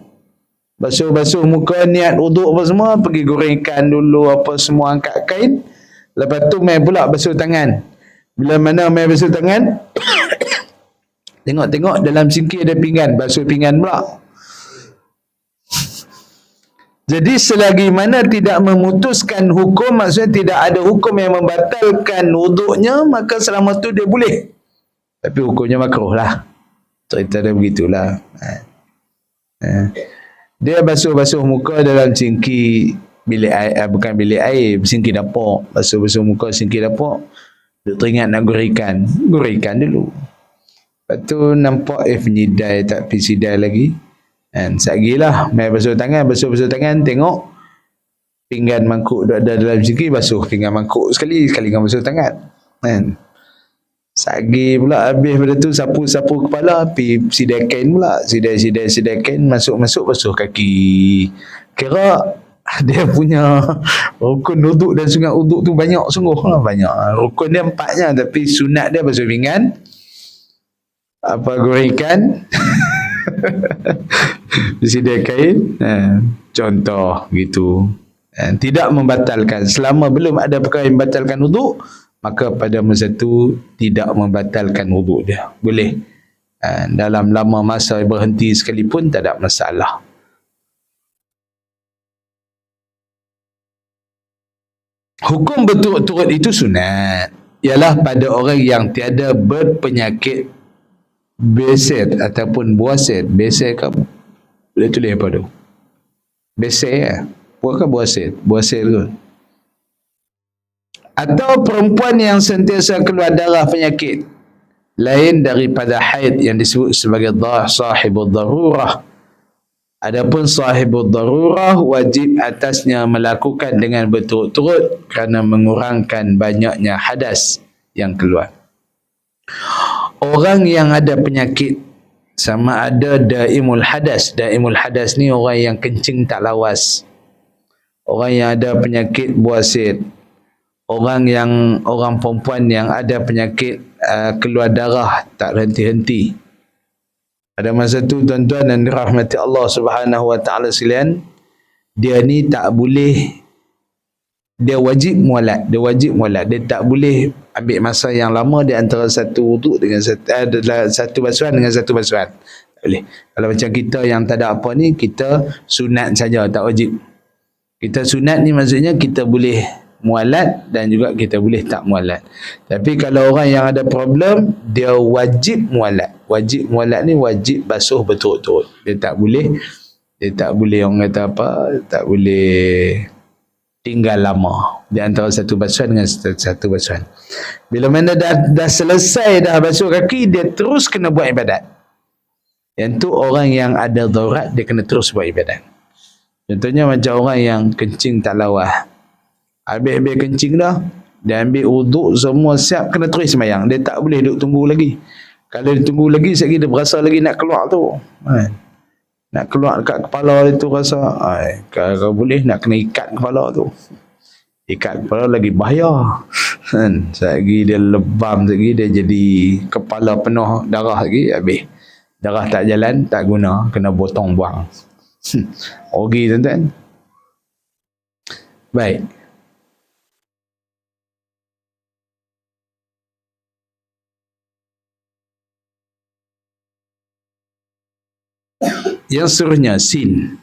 basuh muka, niat wuduk apa semua, pergi goreng ikan dulu apa semua, angkat kain, lepas tu main pula basuh tangan. Bila mana main basuh tangan, tengok dalam sinki ada pinggan, basuh pinggan pula. Jadi selagi mana tidak memutuskan hukum, maksudnya tidak ada hukum yang membatalkan wuduknya, maka selama tu dia boleh. Tapi hukumnya makruh lah. Cerita dia begitulah. Dia basuh-basuh muka dalam cingki bilik air, bukan bilik air, cingki dapur. Basuh-basuh muka cingki dapur. Dia teringat nak gurikan. Gurikan dulu. Lepas tu nampak penyidai tak penyidai lagi. Dan sagilah mai basuh tangan, tengok pinggan mangkuk ada dalam cingki, basuh pinggan mangkuk sekali dengan basuh tangan. Kan? Sagi pula habis pada tu sapu-sapu kepala, pi sidai kain pula, sidai kain, masuk basuh kaki. Kira dia punya rukun wuduk dan sunat wuduk tu banyak sungguh lah, banyak. Rukun dia 4 tapi sunat dia basuh pinggan, gurikan, sidai kain, contoh gitu. Tidak membatalkan selama belum ada perkara yang membatalkan wuduk, maka pada masa itu tidak membatalkan wuduk dia. Boleh. Dalam lama masa berhenti sekalipun tak ada masalah. Hukum berturut-turut itu sunat. Ialah pada orang yang tiada berpenyakit beset ataupun buaset. Beset ke? Boleh tulis apa tu? Beset ya? Bukan buaset. Buaset tu. Atau perempuan yang sentiasa keluar darah penyakit lain daripada haid yang disebut sebagai sahibul darurah. Adapun sahibul darurah wajib atasnya melakukan dengan berturut-turut kerana mengurangkan banyaknya hadas yang keluar. Orang yang ada penyakit sama ada daimul hadas. Daimul hadas ni orang yang kencing tak lawas. Orang yang ada penyakit buasit. Orang perempuan yang ada penyakit keluar darah tak henti-henti. Pada masa tu tuan-tuan dan dirahmati Allah Subhanahu wa taala sekalian, dia ni tak boleh, dia wajib mualat, dia tak boleh ambil masa yang lama di antara satu wuduk dengan satu basuhan dengan satu basuhan. Tak boleh. Kalau macam kita yang tak ada apa ni, kita sunat saja, tak wajib. Kita sunat ni maksudnya kita boleh mualat dan juga kita boleh tak mualat. Tapi kalau orang yang ada problem, dia wajib mualat. Wajib mualat ni wajib basuh berturut-turut. Dia tak boleh orang kata apa, tak boleh tinggal lama di antara satu basuhan dengan satu basuhan. Bila mana dah selesai dah basuh kaki, dia terus kena buat ibadat. Yang tu orang yang ada darurat, dia kena terus buat ibadat. Contohnya macam orang yang kencing tak lawas. Habis kencing dah, dia ambil wuduk semua siap, kena terus sembahyang. Dia tak boleh duduk tunggu lagi. Kalau dia tunggu lagi, sekali dia berasa lagi nak keluar tu. Nak keluar dekat kepala dia tu rasa. Kalau boleh nak kena ikat kepala tu. Ikat kepala lagi bahaya. Sekali dia lebam lagi, dia jadi kepala penuh darah lagi, habis. Darah tak jalan, tak guna, kena potong buang. Rugi tuan-tuan. Baik. Yang seterusnya, sin.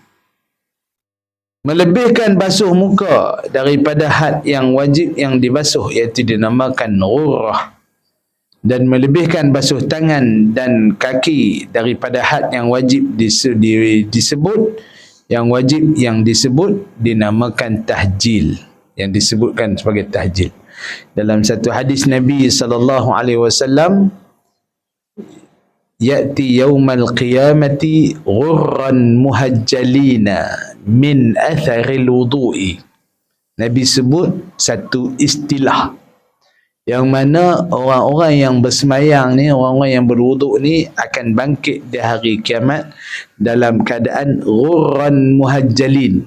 Melebihkan basuh muka daripada had yang wajib yang dibasuh, iaitu dinamakan ghurrah. Dan melebihkan basuh tangan dan kaki daripada had yang wajib disebut, yang wajib yang disebut dinamakan tahjil, yang disebutkan sebagai tahjil. Dalam satu hadis Nabi SAW, ya'ti yaumal qiyamati ghurran muhajjalina min atharil wudu'i. Nabi sebut satu istilah yang mana orang-orang yang bersemayang ni, orang-orang yang berwuduk ni akan bangkit di hari kiamat dalam keadaan ghurran muhajjalin.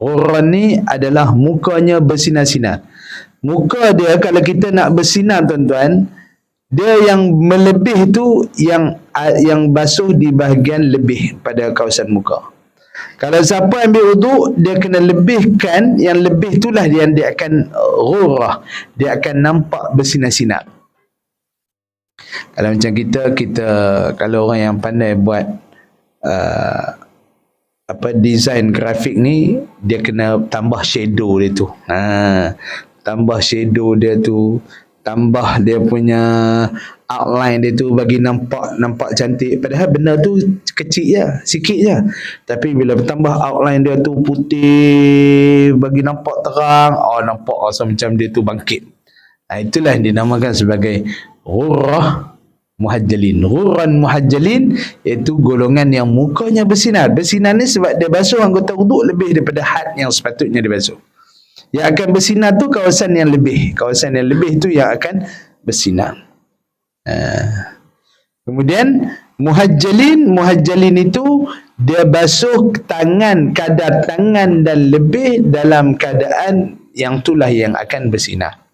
Ghurran ni adalah mukanya bersinar-sinar. Muka dia kalau kita nak bersinar tuan-tuan, dia yang melebih tu yang basuh di bahagian lebih pada kawasan muka. Kalau siapa ambil wuduk, dia kena lebihkan, yang lebih itulah yang dia akan ghurrah, dia akan nampak bersinar-sinar. Kalau macam kita kalau orang yang pandai buat design grafik ni dia kena tambah shadow dia tu. Tambah shadow dia tu, tambah dia punya outline dia tu bagi nampak cantik, padahal benda tu kecil je, sikit je, tapi bila tambah outline dia tu putih bagi nampak terang, nampak rasa macam dia tu bangkit. Itulah yang dinamakan sebagai ghurrah muhajjalin. Ghurran muhajjalin iaitu golongan yang mukanya bersinar. Bersinar ni sebab dia basuh anggota wuduk lebih daripada had yang sepatutnya dia basuh. Yang akan bersinar tu kawasan yang lebih. Kawasan yang lebih tu yang akan bersinar. Kemudian muhajjalin itu dia basuh tangan, kadar tangan dan lebih dalam keadaan yang itulah yang akan bersinar.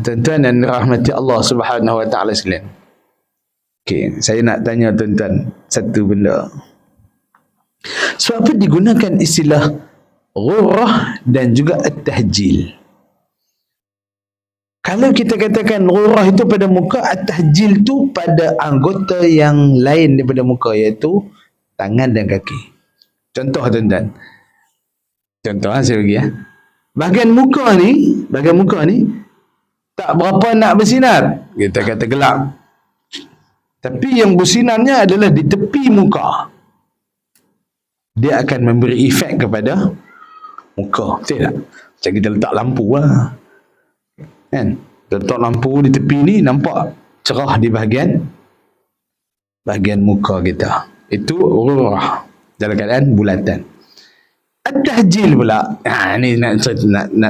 Tuan-tuan dan rahmati Allah Subhanahu wa taala sekalian. Okey, saya nak tanya tuan-tuan satu benda. Sebab apa digunakan istilah ghurrah dan juga at-tahjil? Kalau kita katakan ghurrah itu pada muka, at-tahjil tu pada anggota yang lain daripada muka, iaitu tangan dan kaki. Contoh tuan-tuan. Contoh saya bagi Bahagian muka ni tak berapa nak bersinar. Kita kata gelap. Tapi yang bersinarnya adalah di tepi muka. Dia akan memberi efek kepada muka. Betul tak? Macam kita letak lampu lah. Kan? Letak lampu di tepi ni nampak cerah di bahagian muka kita. Itu ghurrah dalam keadaan bulatan. At-tahjil pula. Ni nak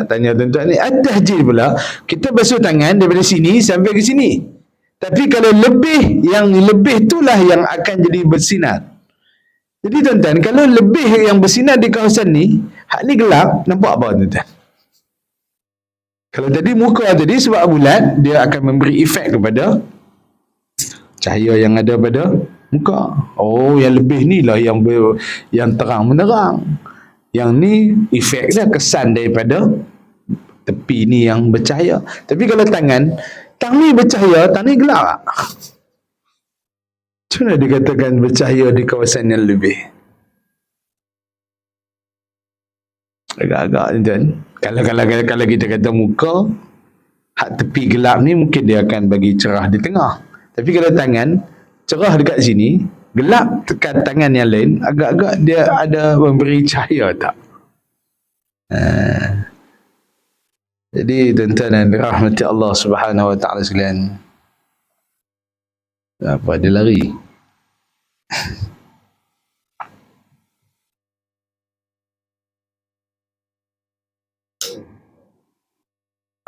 tanya tuan-tuan ni. At-tahjil pula, kita basuh tangan daripada sini sampai ke sini. Tapi kalau yang lebih itulah yang akan jadi bersinar. Jadi tuan-tuan, kalau lebih yang bersinar di kawasan ni, hak ni gelap, nampak apa tuan-tuan? Kalau tadi muka tadi sebab bulat, dia akan memberi efek kepada cahaya yang ada pada muka. Yang lebih ni lah yang terang menerang. Yang ni efek dia, kesan daripada tepi ni yang bercahaya. Tapi kalau tang ni bercahaya, tang ni gelap tak? Macam mana dikatakan bercahaya di kawasan yang lebih? Agak-agak tuan. Kalau kita kata muka, hak tepi gelap ni mungkin dia akan bagi cerah di tengah. Tapi kalau tangan, cerah dekat sini, gelap dekat tangan yang lain, agak-agak dia ada memberi cahaya tak? Jadi tuan-tuan dan rahmati Allah Subhanahu wa taala sekalian. Apa dia lari?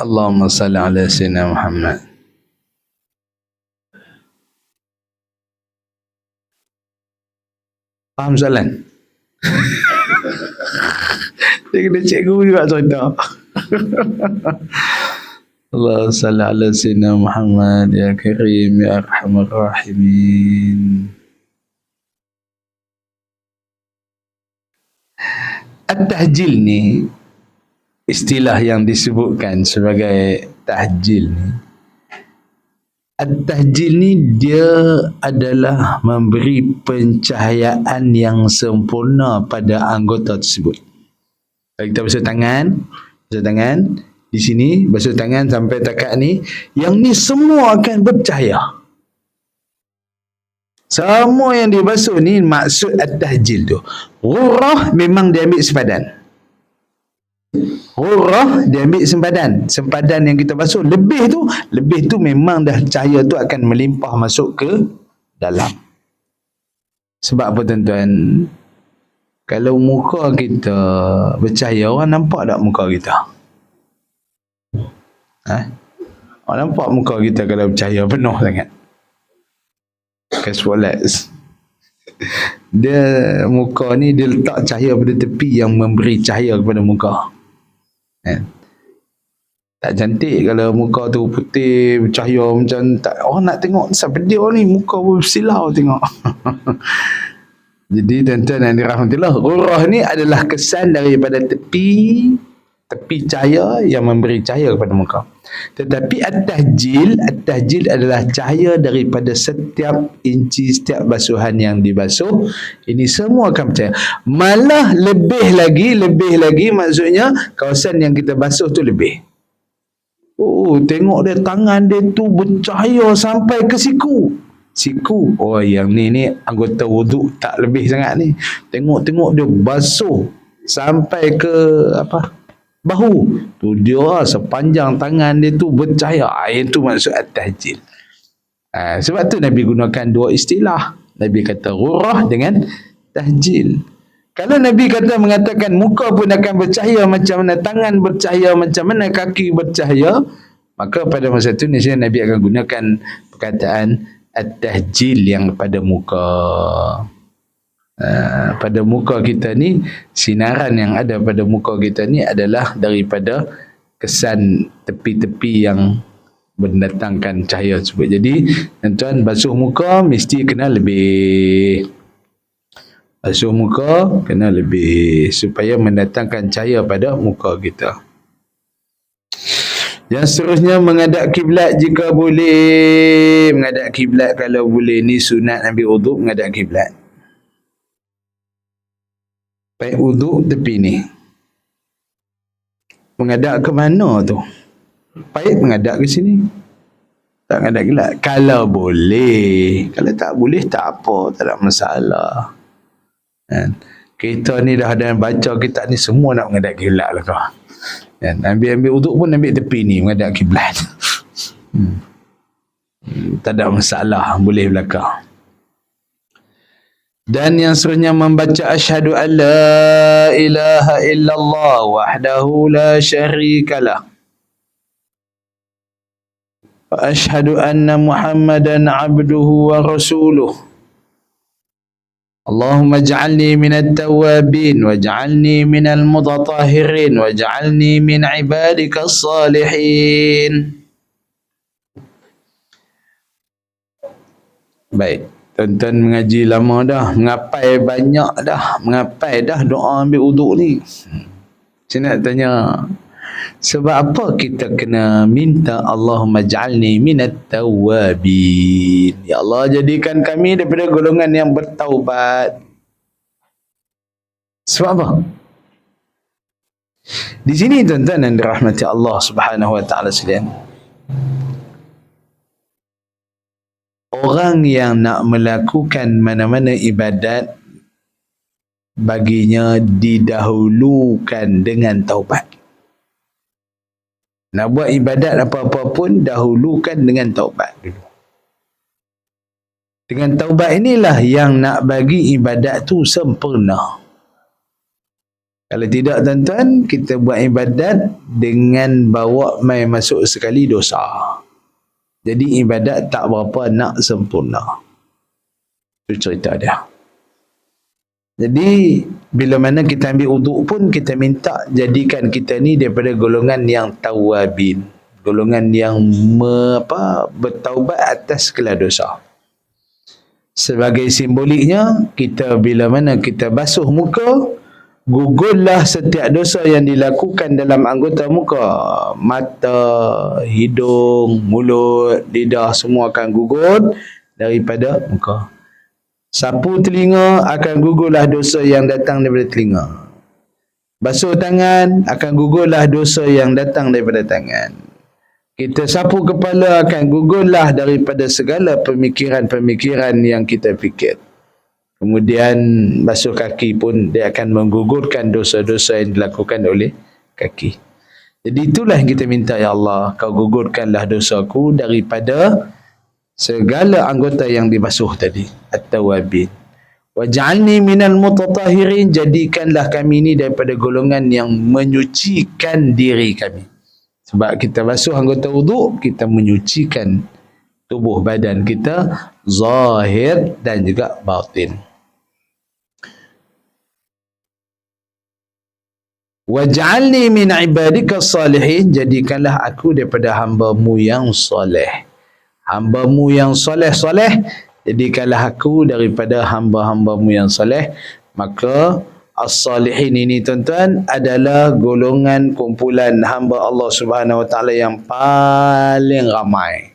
Allahumma salli ala sayyidina Muhammad. Faham soalan? Dia kena cikgu juga cerita. Allah salli ala sayyidina Muhammad ya karim ya arhamar rahimin. At-tahjil ni istilah yang disebutkan sebagai tahjil ni. At-tahjil ni dia adalah memberi pencahayaan yang sempurna pada anggota tersebut. Kalau kita basuh tangan di sini, basuh tangan sampai takat ni, yang ni semua akan bercahaya. Semua yang dibasuh ni maksud at-tahjil tu. Ghurrah memang dia ambil sempadan. Ghurrah dia ambil sempadan yang kita basuh. Lebih tu memang dah cahaya tu akan melimpah masuk ke dalam. Sebab apa tuan-tuan? Kalau muka kita bercahaya, orang nampak tak muka kita? Orang nampak muka kita kalau bercahaya penuh sangat. Spotlight. Dia muka ni dia letak cahaya pada tepi yang memberi cahaya kepada muka. Tak cantik kalau muka tu putih bercahaya macam tak, orang nak tengok siapa dia ni, muka bersilau tengok. Jadi tuan-tuan yang dirahmatillah, ghurrah ni adalah kesan daripada tepi tepi cahaya yang memberi cahaya kepada muka. Tetapi at-tahjil adalah cahaya daripada setiap inci, setiap basuhan yang dibasuh. Ini semua akan percaya. Malah lebih lagi maksudnya kawasan yang kita basuh tu lebih. Oh, tengok dia, tangan dia tu bercahaya sampai ke siku. Oh, yang ni anggota wuduk tak lebih sangat ni. Tengok dia basuh sampai ke bahu. Tu dia sepanjang tangan dia tu bercahaya. Itu maksud at-tahjil. Sebab tu Nabi gunakan dua istilah. Nabi kata ghurrah dengan tahjil. Kalau Nabi mengatakan muka pun akan bercahaya macam mana, tangan bercahaya macam mana, kaki bercahaya, maka pada masa itu Nabi akan gunakan perkataan at-tahjil yang pada muka. Pada muka kita ni, sinaran yang ada pada muka kita ni adalah daripada kesan tepi-tepi yang mendatangkan cahaya tersebut. Jadi tuan-tuan basuh muka mesti kena lebih. Basuh muka kena lebih supaya mendatangkan cahaya pada muka kita. Yang seterusnya menghadap kiblat jika boleh. Menghadap kiblat kalau boleh, ni sunat ambil wuduk menghadap kiblat. Baik wuduk tepi ni. Menghadap ke mana tu? Baik menghadap ke sini. Tak menghadap kiblat. Kalau boleh. Kalau tak boleh tak apa, tak ada masalah. Kita ni dah ada yang baca kitab ni semua nak menghadap kiblat lah kau. Ambil wuduk pun ambil tepi ni menghadap kiblat. Tak ada masalah, boleh belakang. Dan yang seterusnya membaca asyhadu an la ilaha illallah wahdahu la syarikalah wa asyhadu anna Muhammadan abduhu wa rasuluh. Allahumma ij'alni minat tawabin waj'alni minal mutatahhirin waj'alni min ibadikas salihin. Baik, tuan-tuan mengaji lama dah, mengapai banyak dah, mengapai dah doa ambil wuduk ni. Saya nak tanya, sebab apa kita kena minta Allahumma ij'alni minat tawabin? Ya Allah, jadikan kami daripada golongan yang bertaubat. Sebab apa? Di sini tuan-tuan yang dirahmati Allah Subhanahu wa taala sekalian, orang yang nak melakukan mana-mana ibadat baginya didahulukan dengan taubat. Nak buat ibadat apa-apa pun dahulukan dengan taubat dulu. Dengan taubat inilah yang nak bagi ibadat tu sempurna. Kalau tidak tuan-tuan, kita buat ibadat dengan bawa mai masuk sekali dosa. Jadi ibadat tak berapa nak sempurna. Itu cerita dia. Jadi bila mana kita ambil wuduk pun kita minta jadikan kita ni daripada golongan yang tawabin, golongan yang bertaubat atas segala dosa. Sebagai simboliknya, kita bila mana kita basuh muka, gugurlah setiap dosa yang dilakukan dalam anggota muka. Mata, hidung, mulut, lidah semua akan gugur daripada muka. Sapu telinga, akan gugurlah dosa yang datang daripada telinga. Basuh tangan, akan gugurlah dosa yang datang daripada tangan. Kita sapu kepala, akan gugurlah daripada segala pemikiran-pemikiran yang kita fikir. Kemudian basuh kaki pun dia akan menggugurkan dosa-dosa yang dilakukan oleh kaki. Jadi itulah yang kita minta, ya Allah, kau gugurkanlah dosaku daripada segala anggota yang dibasuh tadi, at-tawabin. Waj'alni minal mutatahhirin, jadikanlah kami ni daripada golongan yang menyucikan diri kami. Sebab kita basuh anggota wuduk, kita menyucikan tubuh badan kita, zahir dan juga batin. Waj'alni min ibadikas salihin, jadikanlah aku daripada hamba-Mu yang soleh. Hamba-Mu yang soleh-soleh, jadikanlah aku daripada hamba-hamba-Mu yang soleh. Maka As-salihin ini tuan-tuan adalah golongan kumpulan hamba Allah Subhanahu Wa Taala yang paling ramai.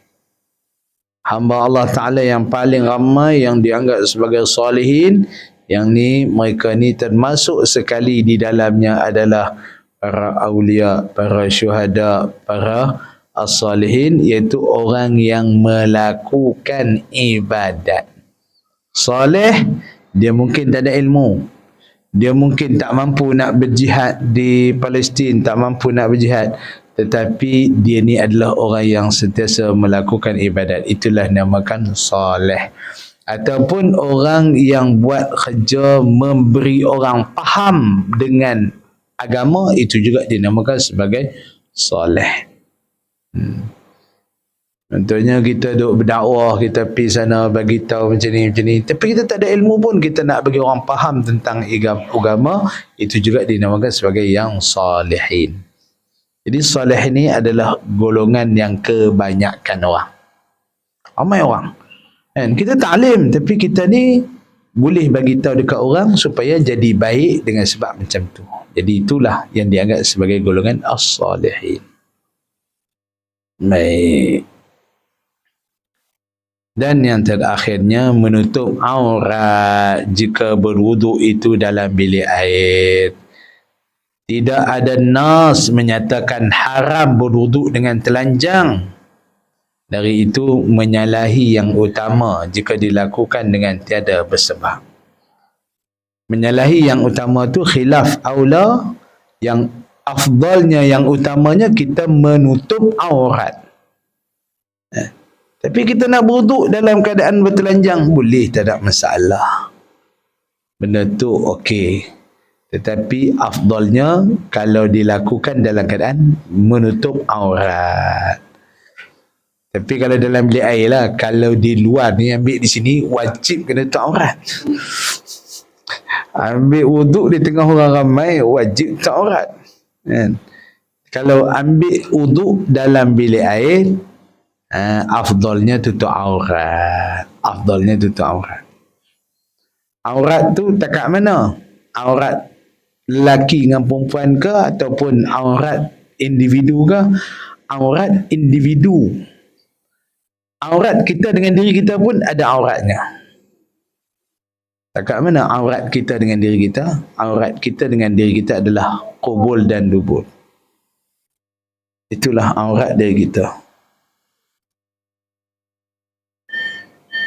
Hamba Allah Ta'ala yang paling ramai yang dianggap sebagai salihin, yang ni mereka ni termasuk sekali di dalamnya adalah para awliya, para syuhada, para as-salihin, iaitu orang yang melakukan ibadat. Salih, dia mungkin tak ada ilmu, dia mungkin tak mampu nak berjihad di Palestin, tak mampu nak berjihad, tetapi dia ni adalah orang yang sentiasa melakukan ibadat. Itulah namakan salih. Ataupun orang yang buat kerja memberi orang faham dengan agama, itu juga dinamakan sebagai salih. Contohnya kita duk berdakwah, kita pergi sana bagi tahu macam ni, tapi kita tak ada ilmu pun, kita nak bagi orang faham tentang agama, itu juga dinamakan sebagai yang salihin. Jadi salih ini adalah golongan yang kebanyakan orang. Ramai orang. Dan kita tak alim, tapi kita ni boleh bagi tahu dekat orang supaya jadi baik dengan sebab macam tu. Jadi itulah yang dianggap sebagai golongan as-salihin. Baik. Dan yang terakhirnya, menutup aurat jika berwuduk itu dalam bilik air. Tidak ada nas menyatakan haram berwuduk dengan telanjang. Dari itu menyalahi yang utama jika dilakukan dengan tiada bersebab. Menyalahi yang utama tu khilaf aula, yang afdalnya, yang utamanya kita menutup aurat. Tapi kita nak berwuduk dalam keadaan bertelanjang, boleh, tak ada masalah. Benda tu okey. Tetapi afdalnya kalau dilakukan dalam keadaan menutup aurat. Tapi kalau dalam bilik air lah, kalau di luar ni ambil di sini, wajib kena tutup aurat. Ambil wuduk di tengah orang ramai, wajib tutup aurat. Kalau ambil wuduk dalam bilik air, afdalnya tutup aurat. Afdalnya tutup aurat. Aurat tu takat mana? Aurat lelaki dengan perempuan ke, ataupun aurat individu ke? Aurat individu. Aurat kita dengan diri kita pun ada auratnya. Takat mana aurat kita dengan diri kita? Aurat kita dengan diri kita adalah qubul dan dubur. Itulah aurat diri kita.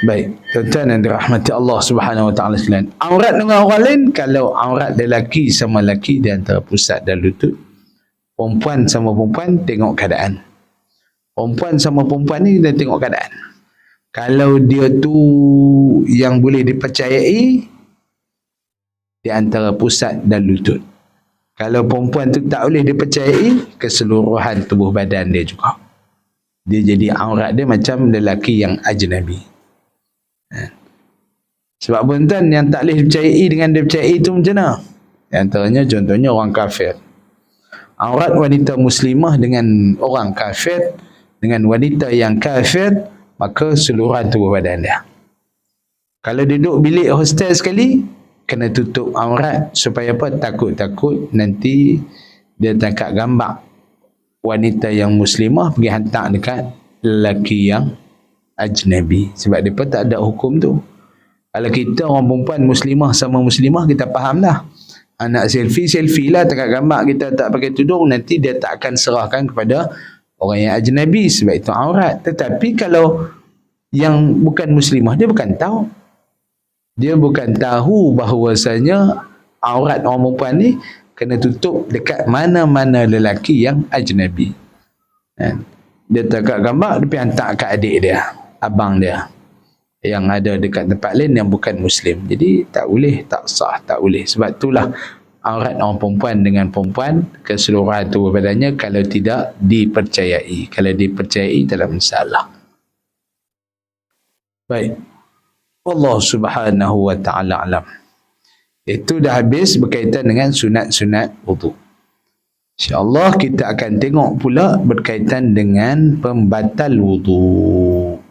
Baik, tuan-tuan yang dirahmati Allah Subhanahu Wa Taala sekalian. Aurat dengan orang lain, kalau aurat lelaki sama lelaki di antara pusat dan lutut, perempuan sama perempuan tengok keadaan. Perempuan sama perempuan ni dia tengok keadaan. Kalau dia tu yang boleh dipercayai, di antara pusat dan lutut. Kalau perempuan tu tak boleh dipercayai, keseluruhan tubuh badan dia juga. Dia jadi aurat dia macam lelaki yang ajnabi. Sebab tuan yang tak boleh dipercayai dengan dia percayai itu macam mana? Antaranya contohnya orang kafir. Aurat wanita muslimah dengan orang kafir, dengan wanita yang kafir, maka seluruhan tubuh badan dia. Kalau duduk bilik hostel sekali, kena tutup aurat supaya apa? Takut-takut nanti dia tangkap gambar wanita yang muslimah pergi hantar dekat lelaki yang ajnabi. Sebab dia pun tak ada hukum tu. Kalau kita orang perempuan muslimah sama muslimah, kita faham dah. Anak selfie lah, tangkap gambar kita tak pakai tudung, nanti dia tak akan serahkan kepada orang yang ajnabi, sebab itu aurat. Tetapi kalau yang bukan muslimah, dia bukan tahu. Dia bukan tahu bahawasanya aurat orang perempuan ni kena tutup dekat mana-mana lelaki yang ajnabi. Dia tangkap gambar, dia pergi hantar kat adik dia, abang dia, yang ada dekat tempat lain yang bukan Muslim. Jadi tak boleh, tak sah, tak boleh. Sebab itulah aurat orang perempuan dengan perempuan, keseluruhan tubuh badannya kalau tidak dipercayai. Kalau dipercayai tak ada masalah. Baik. Allah Subhanahu Wa Ta'ala alam. Itu dah habis berkaitan dengan sunat-sunat wudu. InsyaAllah kita akan tengok pula berkaitan dengan pembatal wudu.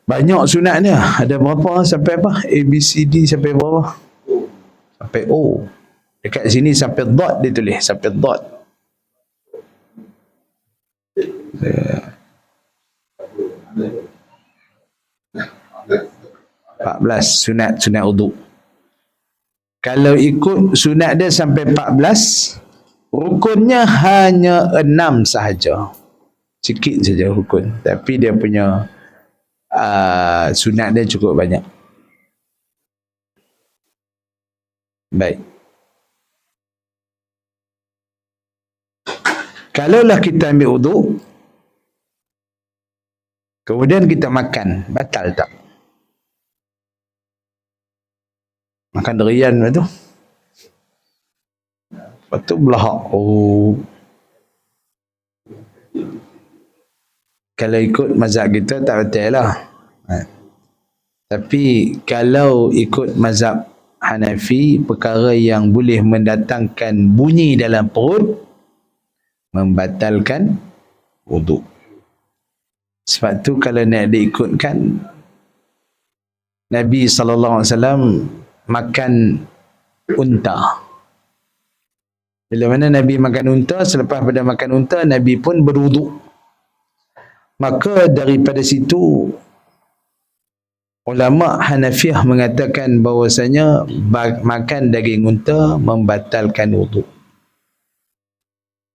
Banyak sunat dia. Ada berapa sampai apa? A, B, C, D sampai berapa? Sampai O. Dekat sini sampai dot dia tulis. Sampai dot. 14 sunat wudu. Kalau ikut sunat dia sampai 14, rukunnya hanya 6 sahaja. Sikit saja rukun. Tapi dia punya sunat dia cukup banyak. Baik. Kalaulah kita ambil wudu, kemudian kita makan, batal tak? Makan durian tu. Lepas tu belahak. Oh. Kalau ikut mazhab kita tak betul lah. Tapi kalau ikut mazhab Hanafi, perkara yang boleh mendatangkan bunyi dalam perut membatalkan wudu. Sebab tu kalau nak diikutkan, Nabi SAW makan unta. Bila mana Nabi makan unta, selepas pada makan unta, Nabi pun berwuduk. Maka daripada situ, ulama Hanafiah mengatakan bahawasanya makan daging unta membatalkan wuduk.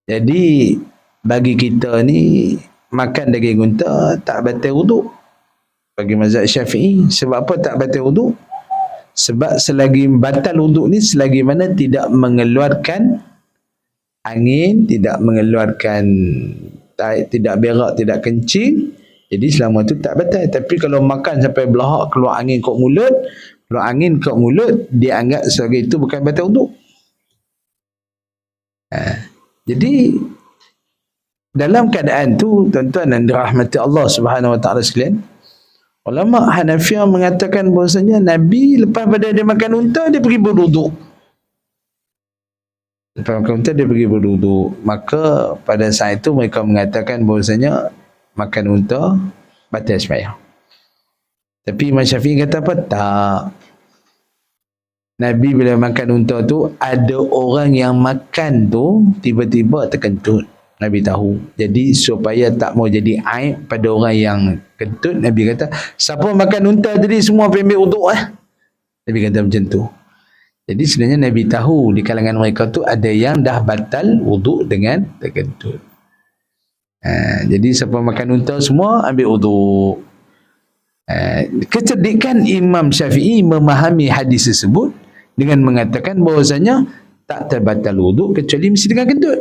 Jadi bagi kita ni, makan daging unta tak batal wuduk. Bagi mazhab Syafi'i. Sebab apa tak batal wuduk? Sebab selagi batal wuduk ni, selagi mana tidak mengeluarkan angin, tidak mengeluarkan, tidak berak, tidak kencing, jadi selama tu tak batal. Tapi kalau makan sampai belahak, keluar angin kat mulut, dia anggap sebagai itu bukan batal wuduk. Jadi dalam keadaan tu, tuan-tuan dan dirahmati Allah Subhanahu Wa Taala sekalian, ulama Hanafiah mengatakan bahawasanya Nabi lepas pada dia makan unta, dia pergi berwuduk. Lepas makan unta, dia pergi berwuduk. Maka pada saat itu mereka mengatakan bahawasanya makan unta batal sembahyang. Tapi Imam Syafi'i kata apa? Tak. Nabi bila makan unta tu, ada orang yang makan tu tiba-tiba terkentut. Nabi tahu. Jadi supaya tak mau jadi aib pada orang yang kentut, Nabi kata, siapa makan unta tadi semua ambil wuduk Nabi kata macam tu. Jadi sebenarnya Nabi tahu di kalangan mereka tu ada yang dah batal wuduk dengan terkentut. Jadi siapa makan unta semua ambil wuduk. Kecerdikan Imam Syafi'i memahami hadis tersebut dengan mengatakan bahawasanya tak terbatal wuduk kecuali mesti dengan kentut.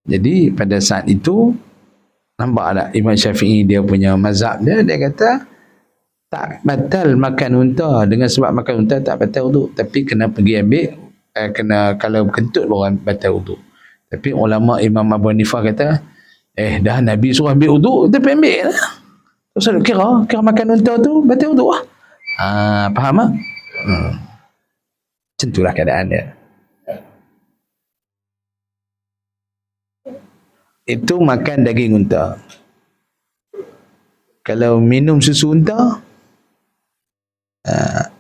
Jadi pada saat itu, nampak tak Imam Syafi'i dia punya mazhab dia kata tak batal makan unta, dengan sebab makan unta tak batal wuduk, tapi kena pergi ambil, kena kalau kentut baru batal wuduk. Tapi ulama Imam Abu Hanifah kata, dah Nabi suruh ambil wuduk, tapi ambil lah. Terus kira makan unta tu batal wuduk lah. Faham tak? Macam itulah keadaan dia. Itu makan daging unta. Kalau minum susu unta,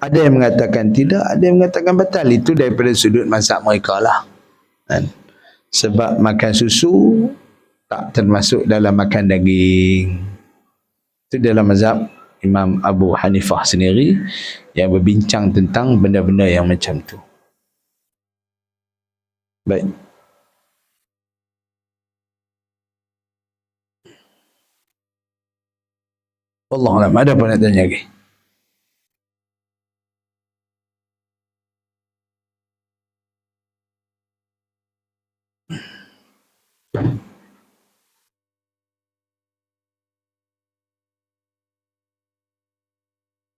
ada yang mengatakan tidak, ada yang mengatakan batal. Itu daripada sudut mazhab mereka lah. Sebab makan susu tak termasuk dalam makan daging. Itu dalam mazhab Imam Abu Hanifah sendiri yang berbincang tentang benda-benda yang macam tu. Baik. Wallahualam, ada apa nak tanya lagi?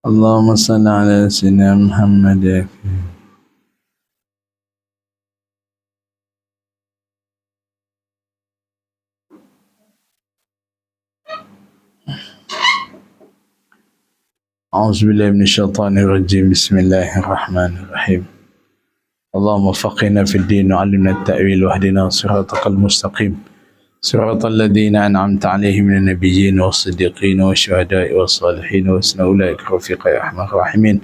Allahumma salli ala sayyidina Muhammad ya. A'udzubillahi minasyaitonirrajim. Bismillahirrahmanirrahim. Allahumma faqihna fid din wa 'allimna at-ta'wil wa hdina siratal mustaqim. صراط الذين أنعمت عليهم من النبيين والصديقين والشهداء والصالحين وحسن أولئك رفيقا يا أرحم الراحمين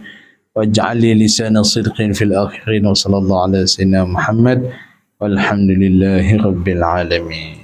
واجعل لي لسان صدق في الآخرين وصلى الله على سيدنا محمد والحمد لله رب العالمين.